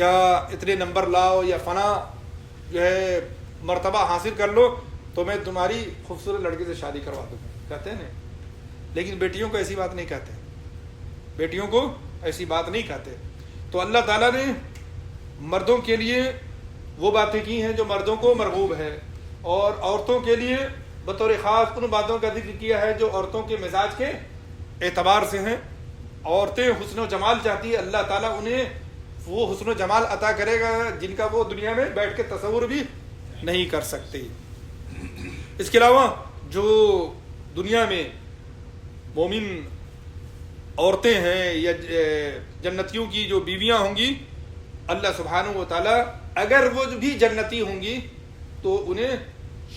یا اتنے نمبر لاؤ یا فلاں جو ہے مرتبہ حاصل کر لو تو میں تمہاری خوبصورت لڑکی سے شادی کروا دوں گا، کہتے ہیں نا۔ لیکن بیٹیوں کو ایسی بات نہیں کہتے، بیٹیوں کو ایسی بات نہیں کہتے۔ تو اللہ تعالیٰ نے مردوں کے لیے وہ باتیں کی ہیں جو مردوں کو مرغوب ہے، اور عورتوں کے لیے بطور خاص ان باتوں کا ذکر کیا ہے جو عورتوں کے مزاج کے اعتبار سے ہیں۔ عورتیں حسن و جمال چاہتی ہے، اللہ تعالیٰ انہیں وہ حسن و جمال عطا کرے گا جن کا وہ دنیا میں بیٹھ کے تصور بھی نہیں کر سکتے۔ اس کے علاوہ جو دنیا میں مومن عورتیں ہیں یا جنتیوں کی جو بیویاں ہوں گی، اللہ سبحانہ و تعالیٰ اگر وہ بھی جنتی ہوں گی تو انہیں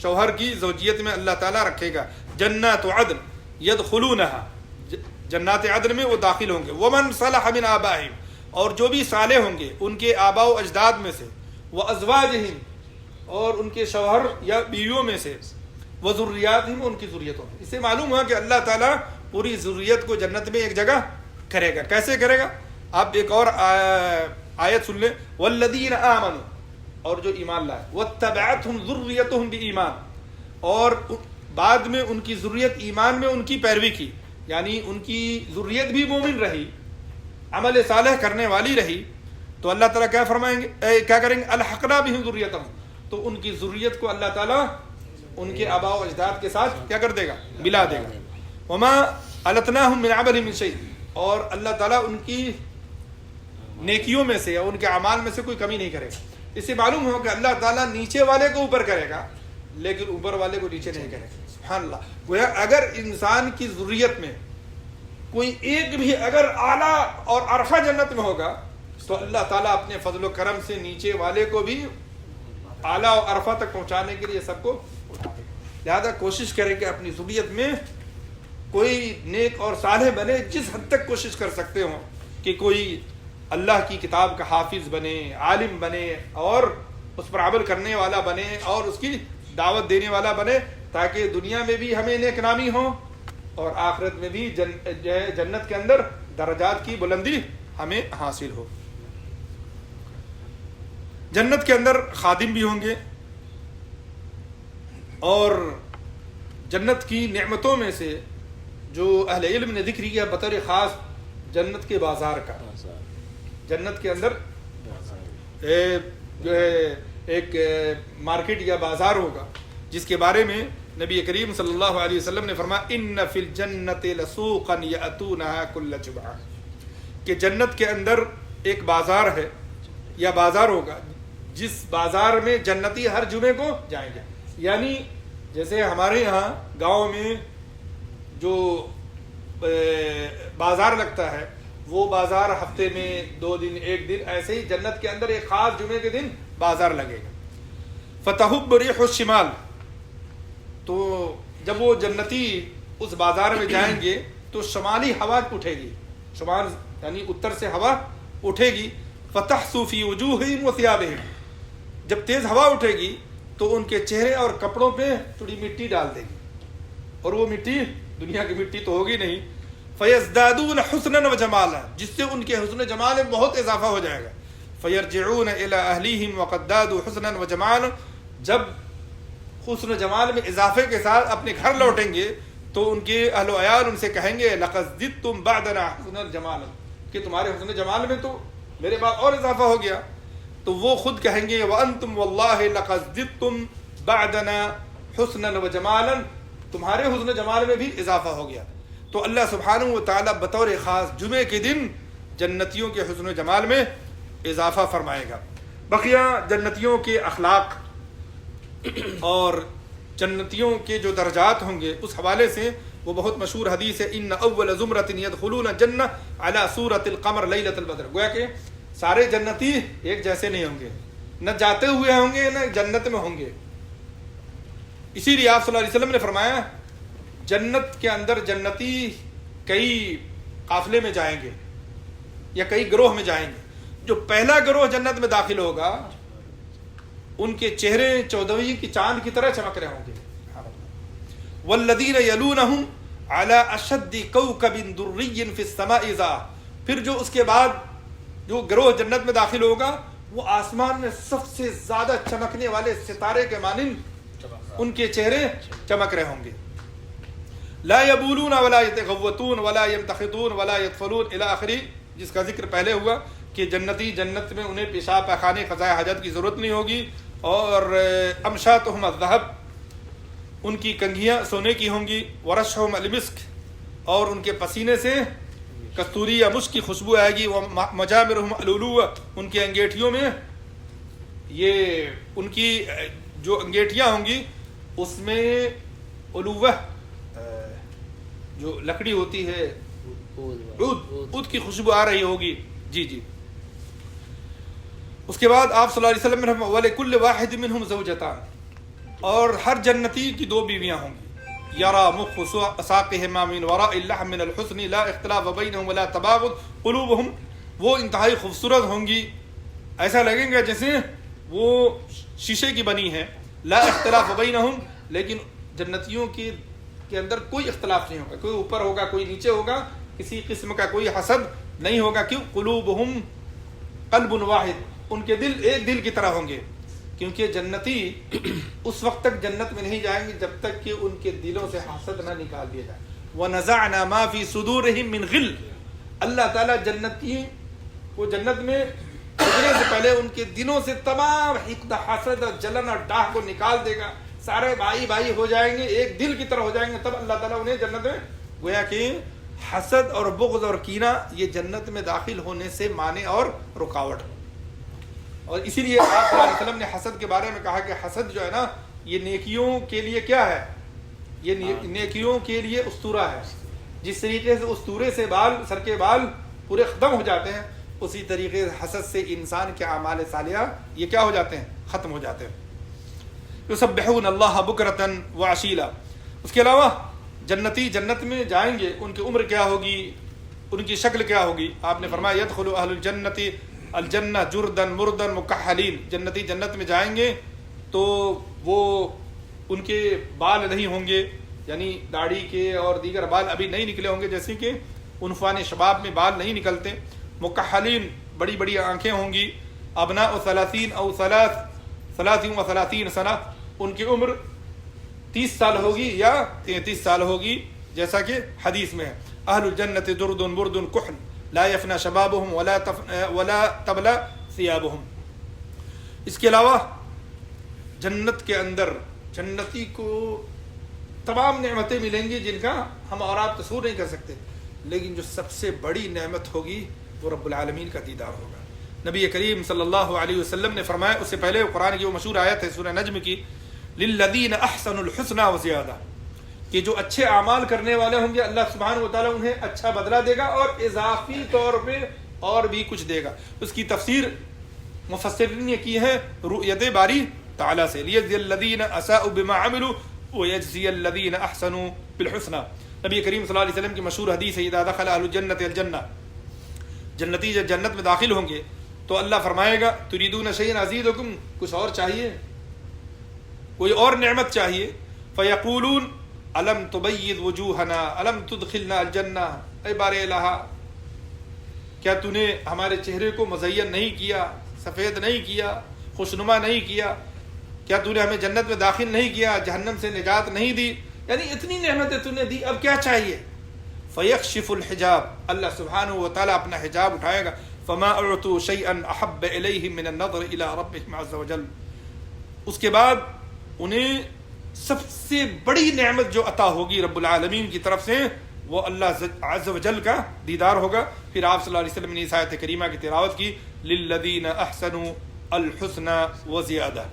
شوہر کی زوجیت میں اللہ تعالیٰ رکھے گا۔ جنات عدن یدخلونها، جنات عدن میں وہ داخل ہوں گے۔ ومن صلح من آبائہم، اور جو بھی صالح ہوں گے ان کے آباء و اجداد میں سے، وازواجہم، اور ان کے شوہر یا بیویوں میں سے، وذریاتہم، ان کی ذریتوں میں۔ اس سے معلوم ہوا کہ اللہ تعالیٰ پوری ذریت کو جنت میں ایک جگہ کرے گا۔ کیسے کرے گا؟ آپ ایک اور آیت سن لیں، والذین آمنوا، اور جو ایمان لائے، واتبعتہم ذریتہم بایمان، اور بعد میں ان کی ذریت ایمان میں ان کی پیروی کی، یعنی ان کی ذریت بھی مومن رہی، عمل صالح کرنے والی رہی، تو اللہ تعالیٰ کیا فرمائیں گے، کیا کریں گے، الحقنا بہم ذریتہم، تو ان کی ذریت کو اللہ تعالیٰ ان کے آباء و اجداد کے ساتھ کیا کر دے گا، ملا دے گا۔ وما التناہم من عملہم من شیء، اور اللہ تعالیٰ ان کی نیکیوں میں سے یا ان کے اعمال میں سے کوئی کمی نہیں کرے گا۔ اس سے معلوم ہو کہ اللہ تعالیٰ نیچے والے کو اوپر کرے گا لیکن اوپر والے کو نیچے نہیں کرے گا۔ سبحان اللہ۔ گویا اگر انسان کی ذریت میں کوئی ایک بھی اگر اعلیٰ اور عرفہ جنت میں ہوگا تو اللہ تعالیٰ اپنے فضل و کرم سے نیچے والے کو بھی اعلیٰ اور عرفہ تک پہنچانے کے لیے سب کو اٹھا دے۔ لہذا کوشش کریں کہ اپنی ذریت میں کوئی نیک اور صالح بنے، جس حد تک کوشش کر سکتے ہوں کہ کوئی اللہ کی کتاب کا حافظ بنے، عالم بنے، اور اس پر عمل کرنے والا بنے اور اس کی دعوت دینے والا بنے، تاکہ دنیا میں بھی ہمیں نیک نامی ہو اور آخرت میں بھی جنت کے اندر درجات کی بلندی ہمیں حاصل ہو۔ جنت کے اندر خادم بھی ہوں گے، اور جنت کی نعمتوں میں سے جو اہل علم نے ذکر کیا بطور خاص جنت کے بازار کا، جنت کے اندر جو ہے ایک مارکیٹ یا بازار ہوگا جس کے بارے میں نبی کریم صلی اللہ علیہ وسلم نے فرمایا ان فی الجنت لسوقا یاتونها کل جمعہ، کہ جنت کے اندر ایک بازار ہے یا بازار ہوگا جس بازار میں جنتی ہر جمعے کو جائیں گے. یعنی جیسے ہمارے یہاں گاؤں میں جو بازار لگتا ہے وہ بازار ہفتے میں 2 دن 1 دن، ایسے ہی جنت کے اندر ایک خاص جمعے کے دن بازار لگے گا. فتحب ریح الشمال، تو جب وہ جنتی اس بازار میں جائیں گے تو شمالی ہوا اٹھے گی، شمال یعنی اتر سے ہوا اٹھے گی. فتحسو فی وجوہہم وثیابہم، جب تیز ہوا اٹھے گی تو ان کے چہرے اور کپڑوں پہ تھوڑی مٹی ڈال دے گی، اور وہ مٹی دنیا کی مٹی تو ہوگی نہیں. فیزدادون حسنا وجمالا، جس سے ان کے حسن و جمال میں بہت اضافہ ہو جائے گا. فیرجعون الی اہلیہم وقد زادوا حسنا وجمالا، جب حسن و جمال میں اضافے کے ساتھ اپنے گھر لوٹیں گے تو ان کے اہل و عیال ان سے کہیں گے لقد زدتم بعدنا حسنا جمالا، کہ تمہارے حسن و جمال میں تو میرے بعد اور اضافہ ہو گیا. تو وہ خود کہیں گے وانتم واللہ لقد زدتم بعدنا حسنا وجمالا، تمہارے حسن و جمال میں بھی اضافہ ہو گیا. تو اللہ سبحانہ و تعالیٰ بطور خاص جمعے کے دن جنتیوں کے حسن و جمال میں اضافہ فرمائے گا. بقیہ جنتیوں کے اخلاق اور جنتیوں کے جو درجات ہوں گے اس حوالے سے وہ بہت مشہور حدیث ہے ان اول زمرۃ يدخلون الجنہ علی صورۃ القمر لیلۃ البدر. گویا کہ سارے جنتی ایک جیسے نہیں ہوں گے، نہ جاتے ہوئے ہوں گے نہ جنت میں ہوں گے. اسی لیے آپ صلی اللہ علیہ وسلم نے فرمایا جنت کے اندر جنتی کئی قافلے میں جائیں گے یا کئی گروہ میں جائیں گے. جو پہلا گروہ جنت میں داخل ہوگا ان کے چہرے 14ویں کی چاند کی طرح چمک رہے ہوں گے. والذین یلونہم علی اشد کوکب دری فی السماء ذا، پھر جو اس کے بعد جو گروہ جنت میں داخل ہوگا وہ آسمان میں سب سے زیادہ چمکنے والے ستارے کے مانند ان کے چہرے چمک رہے ہوں گے. لا یبولون ولا یتغوطون ولا یمتخطون ولا یدفلون الی آخری، جس کا ذکر پہلے ہوا کہ جنتی جنت میں انہیں پیشاب پاخانے قضاء حاجت کی ضرورت نہیں ہوگی. اور امشاتہم الذہب، ان کی کنگھیاں سونے کی ہوں گی. ورشہم المسک، اور ان کے پسینے سے کستوری یا مشک کی خوشبو آئے گی. ومجامرہم الولو، ان کے انگیٹھیوں میں یہ ان کی جو انگیٹھیاں ہوں گی اس میں الوہ جو لکڑی ہوتی ہے عود کی خوشبو آ رہی ہوگی. جی اس کے بعد آپ صلی اللہ علیہ وسلم نے وَلِكُلِّ وَاحِدٍ مِّنْهُمْ زَوْجَتَانِ، اور ہر جنتی کی 2 بیویاں ہوں گی. یَرَى مُخُّ سَاقِهِمَا مِنْ وَرَاءِ اللَّحْمِ مِنَ الْحُسْنِ لَا اخْتِلَافَ بَيْنَهُمْ وَلَا تَبَاغُض قُلُوبُهُمْ، وہ انتہائی خوبصورت ہوں گی، ایسا لگیں گا جیسے وہ شیشے کی بنی ہے. لا اختلاف بینہم، لیکن جنتیوں کے اندر کوئی اختلاف نہیں ہوگا، کوئی اوپر ہوگا کوئی نیچے ہوگا، کسی قسم کا کوئی حسد نہیں ہوگا. کیوں؟ قلوبہم قلب واحد، ان کے دل ایک دل کی طرح ہوں گے. کیونکہ جنتی اس وقت تک جنت میں نہیں جائیں گے جب تک کہ ان کے دلوں سے حسد نہ نکال دیا جائے. وَنَزَعْنَا مَا فِي صُدُورِهِم مِّن غِلٍّ، اللہ تعالیٰ جنتی کو جنت میں بھیجنے سے پہلے ان کے دلوں سے تمام حقد، حسد اور جلن اور ڈاہ کو نکال دے گا. سارے بھائی بھائی ہو جائیں گے، ایک دل کی طرح ہو جائیں گے. تب اللہ تعالیٰ انہیں جنت میں، گویا کہ حسد اور بغض اور کینہ یہ جنت میں داخل ہونے سے مانع اور رکاوٹ. اور اسی لیے آپ صلی اللہ علیہ وسلم نے حسد کے بارے میں کہا کہ حسد جو ہے نا یہ نیکیوں کے لیے کیا ہے، یہ نیکیوں کے لیے استورا ہے. جس طریقے سے استورے سے بال، سر کے بال پورے ختم ہو جاتے ہیں، اسی طریقے سے حسد سے انسان کے اعمال صالحہ یہ کیا ہو جاتے ہیں، ختم ہو جاتے ہیں. یسبحون اللہ بکرۃ وعشیلا. اس کے علاوہ جنتی جنت میں جائیں گے، ان کی عمر کیا ہوگی، ان کی شکل کیا ہوگی. آپ نے فرمایا یدخل اہل الجنت الجنہ جردن مردن مکحلین، جنتی جنت میں جائیں گے تو وہ ان کے بال نہیں ہوں گے، یعنی داڑھی کے اور دیگر بال ابھی نہیں نکلے ہوں گے، جیسے کہ عنفوان شباب میں بال نہیں نکلتے. مکحلین، بڑی بڑی آنکھیں ہوں گی. ابناء 30 او 33 سنہ، ان کی عمر 30 سال ہوگی یا 33 سال ہوگی، جیسا کہ حدیث میں ہے. اہل الجنت جرد مرد کحل لا یفنا شبابہم ولا تبلا ثیابہم۔ اس کے علاوہ جنت کے اندر جنتی کو تمام نعمتیں ملیں گی جن کا ہم اور آپ تصور نہیں کر سکتے، لیکن جو سب سے بڑی نعمت ہوگی وہ رب العالمین کا دیدار ہوگا۔ نبی کریم صلی اللہ علیہ وسلم نے فرمایا، اس سے پہلے قرآن کی وہ مشہور آیت ہے سورہ نجم کی، للذین احسنوا الحسنى وزیادہ، کہ جو اچھے اعمال کرنے والے ہوں گے اللہ سبحانہ و تعالیٰ انہیں اچھا بدلہ دے گا اور اضافی طور پہ اور بھی کچھ دے گا۔ اس کی تفسیر مفسرین نے کی ہے رؤیت باری تعالیٰ سے، لیجزی الذین اساءوا بما عملوا ویجزی الذین احسنوا بالحسنى۔ نبی کریم صلی اللہ علیہ وسلم کی مشہور حدیث ہے، اذا دخل اہل الجنۃ الجنہ، جنتی جب جنت میں داخل ہوں گے تو اللہ فرمائے گا تریدون شیئا ازیدکم، کچھ اور چاہیے، کوئی اور نعمت چاہیے؟ فیقولون الم تبید وجوہنا الم تدخلنا الجنہ، اے بار الہ کیا تو نے ہمارے چہرے کو مزین نہیں کیا، سفید نہیں کیا، خوشنما نہیں کیا، کیا تو نے ہمیں جنت میں داخل نہیں کیا، جہنم سے نجات نہیں دی، یعنی اتنی نعمتیں تو نے دی، اب کیا چاہیے؟ فیکشف الحجاب، اللہ سبحانہ و تعالیٰ اپنا حجاب اٹھائے گا، فما اعطوا شیئا احب الیہم من النظر الی ربہم عز وجل، اس کے بعد انہیں سب سے بڑی نعمت جو عطا ہوگی رب العالمین کی طرف سے وہ اللہ عز و جل کا دیدار ہوگا۔ پھر آپ صلی اللہ علیہ وسلم نے اس آیت کریمہ کی تلاوت کی، للذین احسنوا الحسنى وزیادہ۔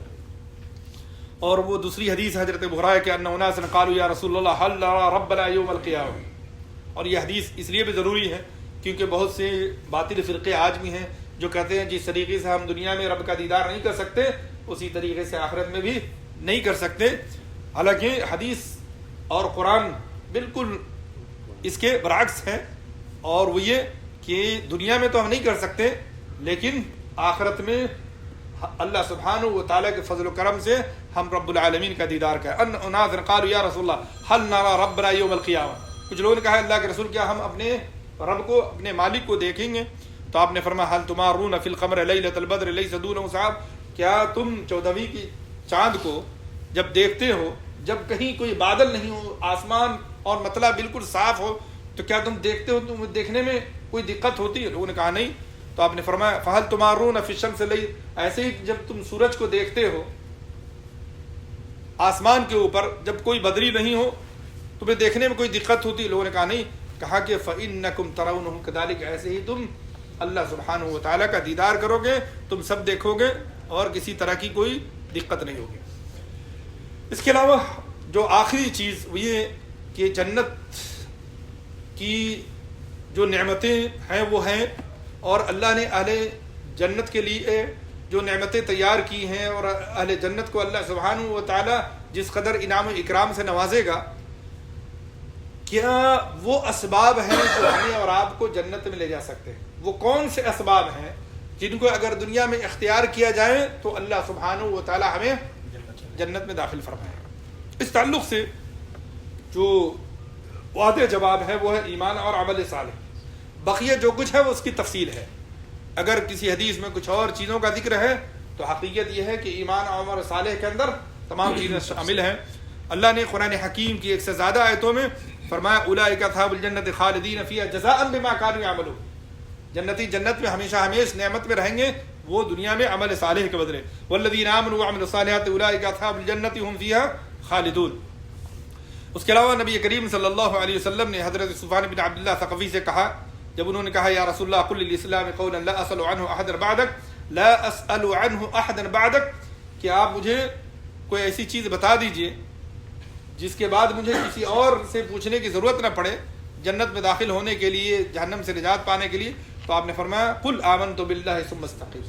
اور وہ دوسری حدیث حضرت بحرہ کہ ان اناسا قالوا یا رسول اللہ هل نرى ربنا یوم القیامہ، اور یہ حدیث اس لیے بھی ضروری ہے کیونکہ بہت سے باطل فرقے آج بھی ہیں جو کہتے ہیں جس طریقے سے ہم دنیا میں رب کا دیدار نہیں کر سکتے اسی طریقے سے آخرت میں بھی نہیں کر سکتے، حالانکہ حدیث اور قرآن بالکل اس کے برعکس ہے، اور وہ یہ کہ دنیا میں تو ہم نہیں کر سکتے لیکن آخرت میں اللہ سبحانہ و تعالیٰ کے فضل و کرم سے ہم رب العالمین کا دیدار کریں۔ ان اناس قالوا یا رسول اللہ هل نرى ربنا یوم القیامہ، کچھ لوگوں نے کہا اللہ کے رسول کیا ہم اپنے رب کو، اپنے مالک کو دیکھیں گے؟ تو آپ نے فرمایا هل تمارون فی القمر لیلۃ البدر لیس دونه سحاب، کیا تم 14ویں کی چاند کو جب دیکھتے ہو جب کہیں کوئی بادل نہیں ہو، آسمان اور مطلع بالکل صاف ہو، تو کیا تم دیکھتے ہو تم دیکھنے میں کوئی دقت ہوتی ہے؟ لوگوں نے کہا نہیں۔ تو آپ نے فرمایا فہل تمارون فی الشمس لیل، ایسے ہی جب تم سورج کو دیکھتے ہو آسمان کے اوپر جب کوئی بدری نہیں ہو تمہیں دیکھنے میں کوئی دقت ہوتی ہے؟ لوگوں نے کہا نہیں۔ کہا کہ فَإِنَّكُمْ تَرَوْنَهُ كَذَلِكَ، ایسے ہی تم اللہ سبحانہ و تعالیٰ کا دیدار کرو گے، تم سب دیکھو گے اور کسی طرح کی کوئی دقت نہیں ہوگی۔ اس کے علاوہ جو آخری چیز وہ یہ کہ جنت کی جو نعمتیں ہیں وہ ہیں، اور اللہ نے اہل جنت کے لیے جو نعمتیں تیار کی ہیں اور اہل جنت کو اللہ سبحانہ و تعالیٰ جس قدر انعام و اکرام سے نوازے گا، کیا وہ اسباب ہیں جو ہمیں اور آپ کو جنت میں لے جا سکتے ہیں؟ وہ کون سے اسباب ہیں جن کو اگر دنیا میں اختیار کیا جائے تو اللہ سبحانہ و تعالیٰ ہمیں جنت میں داخل فرمائے گا؟ اس تعلق سے جو واضح جواب ہے وہ ہے ایمان اور عمل صالح، بقیہ جو کچھ ہے وہ اس کی تفصیل ہے۔ اگر کسی حدیث میں کچھ اور چیزوں کا ذکر ہے تو حقیقت یہ ہے کہ ایمان اور عمل صالح کے اندر تمام چیزیں شامل ہیں۔ اللہ نے قرآن حکیم کی ایک سے زیادہ آیتوں میں فرمایا اولئک اصحاب الجنت خالدین فیہا جزاء بما کانوا یعملون، جنتی جنت میں ہمیشہ ہمیشہ نعمت میں رہیں گے، وہ دنیا میں عمل صالح کے بدلے۔ والذین آمنوا وعملوا الصالحات اولئک اصحاب الجنت هم فیہا خالدون۔ اس کے علاوہ نبی کریم صلی اللہ علیہ وسلم نے حضرت صفوان بن عبداللہ ثقفی سے کہا جب انہوں نے کہا یا رسول اللہ قل للاسلام قولا لا اسأل عنہ احدا بعدک لا اسأل عنہ احدا بعدک، کہ آپ مجھے کوئی ایسی چیز بتا دیجئے جس کے بعد مجھے کسی اور سے پوچھنے کی ضرورت نہ پڑے جنت میں داخل ہونے کے لیے، جہنم سے نجات پانے کے لیے۔ تو آپ نے فرمایا قل آمنت باللہ ثم استقم،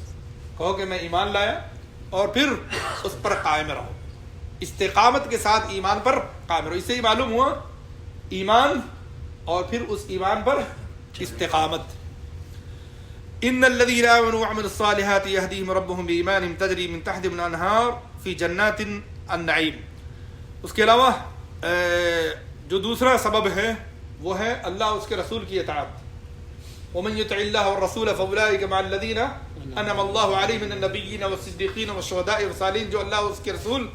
کہو کہ میں ایمان لایا اور پھر اس پر قائم رہو، استقامت کے ساتھ ایمان پر قائم رہو۔ اس سے ہی معلوم ہوا ایمان اور پھر اس ایمان پر استقامت۔ ان الذين آمنوا وعملوا الصالحات يهديهم ربهم بإيمانهم تجري من تحتهم الأنهار في جنات النعيم۔ اس کے علاوہ جو دوسرا سبب ہے وہ ہے اللہ اور اس کے رسول کی اطاعت۔ ومن يطع الله والرسول فاولئك مع الذين انعم الله عليهم من النبيين والصديقين والشهداء والصالحين، جو اللہ اور اس کے رسول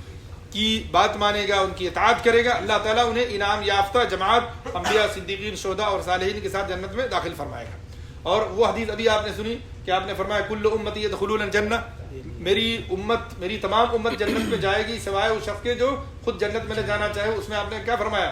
کی بات مانے گا، ان کی اطاعت کرے گا، اللہ تعالیٰ انہیں انعام یافتہ جماعت انبیاء، صدیقین، شہداء اور صالحین کے ساتھ جنت میں داخل فرمائے گا۔ اور وہ حدیث ابھی آپ نے سنی کہ آپ نے فرمایا کل امتی یدخلون الجنہ، میری امت، میری تمام امت جنت میں جائے گی سوائے اس شخص کے جو خود جنت میں نہ جانا چاہے۔ اس میں آپ نے کیا فرمایا؟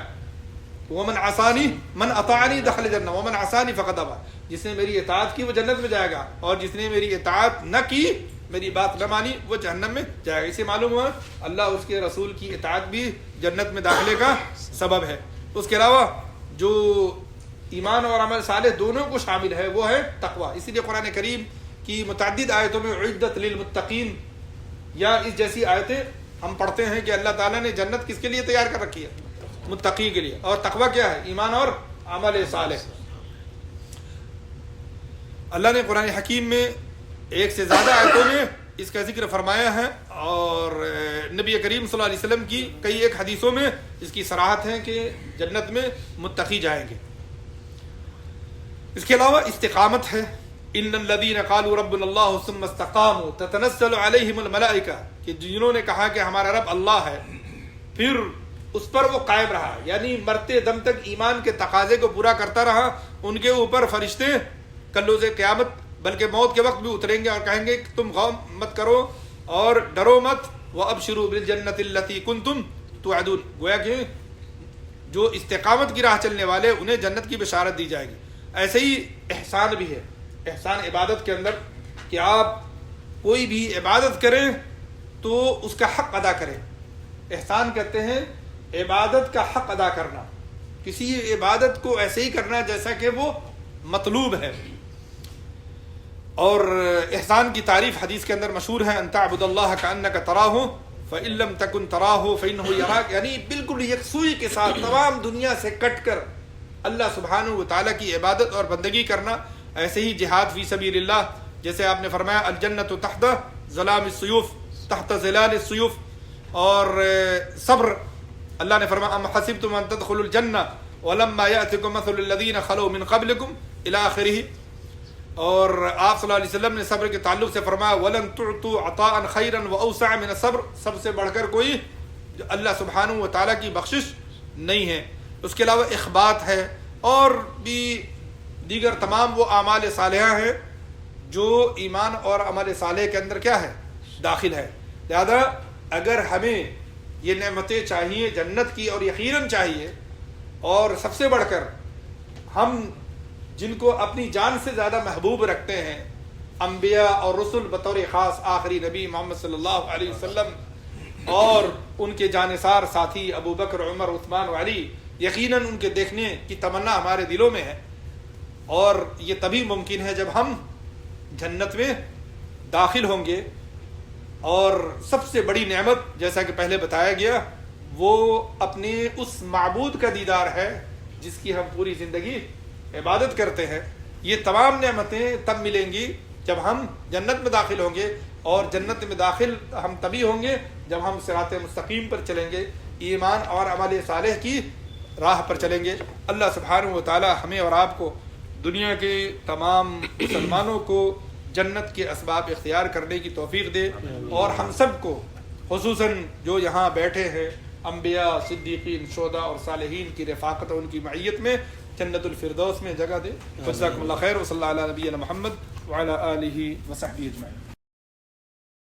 ومن عصانی من اطاعنی دخل الجنہ ومن عصانی فقد ابى، جس نے میری اطاعت کی وہ جنت میں جائے گا، اور جس نے میری اطاعت نہ کی، میری بات نہ مانی، وہ جہنم میں جائے گا۔ اسے معلوم ہوا اللہ اس کے رسول کی اطاعت بھی جنت میں داخلے کا سبب ہے۔ اس کے علاوہ جو ایمان اور عمل صالح دونوں کو شامل ہے وہ ہے تقوی۔ اسی لیے قرآن کریم کی متعدد آیتوں میں اعدت للمتقین یا اس جیسی آیتیں ہم پڑھتے ہیں کہ اللہ تعالیٰ نے جنت کس کے لیے تیار کر رکھی ہے؟ متقی کے لیے۔ اور تقوی کیا ہے؟ ایمان اور عمل صالح۔ اللہ نے قرآن حکیم میں ایک سے زیادہ آیتوں میں اس کا ذکر فرمایا ہے، اور نبی کریم صلی اللہ علیہ وسلم کی کئی ایک حدیثوں میں اس کی صراحت ہے کہ جنت میں متقی جائیں گے۔ اس کے علاوہ استقامت ہے، ان الذین قالوا ربنا اللہ ثم استقاموا تتنزل علیہم الملائکہ، کہ جنہوں نے کہا کہ ہمارا رب اللہ ہے پھر اس پر وہ قائم رہا، یعنی مرتے دم تک ایمان کے تقاضے کو پورا کرتا رہا، ان کے اوپر فرشتے کلوز قیامت بلکہ موت کے وقت بھی اتریں گے اور کہیں گے کہ تم غم مت کرو اور ڈرو مت، وَأَبْشِرُوا بِالْجَنَّةِ الَّتِي كُنْتُمْ تُوعَدُونَ، گویا کہ جو استقامت کی راہ چلنے والے انہیں جنت کی بشارت دی جائے گی۔ ایسے ہی احسان بھی ہے، احسان عبادت کے اندر کہ آپ کوئی بھی عبادت کریں تو اس کا حق ادا کریں۔ احسان کہتے ہیں عبادت کا حق ادا کرنا، کسی عبادت کو ایسے ہی کرنا جیسا کہ وہ مطلوب ہے۔ اور احسان کی تعریف حدیث کے اندر مشہور ہے، ان تعبد اللہ کأنک تراہ فإن لم تکن تراہ فإنہ یراک، یعنی بالکل یکسوئی کے ساتھ تمام دنیا سے کٹ کر اللہ سبحانہ و تعالیٰ کی عبادت اور بندگی کرنا۔ ایسے ہی جہاد فی سبیل اللہ، جیسے آپ نے فرمایا الجنت تحت ظلام السیوف، تحت ظلال السیوف، اور صبر، اللہ نے فرمایا ام حسبتم ان تدخلوا الجنہ ولما یأتکم مثل الذین خلوا من قبلکم الی آخرہ۔ اور آپ صلی اللہ علیہ وسلم نے صبر کے تعلق سے فرمایا وَلَن تُعْطُوا عَطَاءً خَيْرًا وَأَوْسَعَ مِنَ الصَّبْرِ، سب سے بڑھ کر کوئی اللہ سبحانہ و تعالیٰ کی بخشش نہیں ہے۔ اس کے علاوہ اخبات ہے اور بھی دیگر تمام وہ اعمال صالحہ ہیں جو ایمان اور عمل صالح کے اندر کیا ہے؟ داخل ہے۔ لہذا اگر ہمیں یہ نعمتیں چاہیے جنت کی، اور یقیناً چاہیے، اور سب سے بڑھ کر ہم جن کو اپنی جان سے زیادہ محبوب رکھتے ہیں، انبیاء اور رسل بطور خاص آخری نبی محمد صلی اللہ علیہ وسلم اور ان کے جانثار ساتھی ابو بکر، عمر، عثمان و علی، یقیناً ان کے دیکھنے کی تمنا ہمارے دلوں میں ہے، اور یہ تبھی ممکن ہے جب ہم جنت میں داخل ہوں گے۔ اور سب سے بڑی نعمت جیسا کہ پہلے بتایا گیا وہ اپنے اس معبود کا دیدار ہے جس کی ہم پوری زندگی عبادت کرتے ہیں۔ یہ تمام نعمتیں تب ملیں گی جب ہم جنت میں داخل ہوں گے، اور جنت میں داخل ہم تبھی ہوں گے جب ہم صراط مستقیم پر چلیں گے، ایمان اور عمل صالح کی راہ پر چلیں گے۔ اللہ سبحانہ و تعالی ہمیں اور آپ کو، دنیا کے تمام مسلمانوں کو جنت کے اسباب اختیار کرنے کی توفیق دے، اور ہم سب کو خصوصاً جو یہاں بیٹھے ہیں انبیاء، صدیقین، شہداء اور صالحین کی رفاقت اور ان کی معیت میں جنت الفردوس میں جگہ دے۔ جزاکم اللہ خیر، وصلی اللہ علی نبینا محمد وعلی آلہ وصحبہ اجمعین۔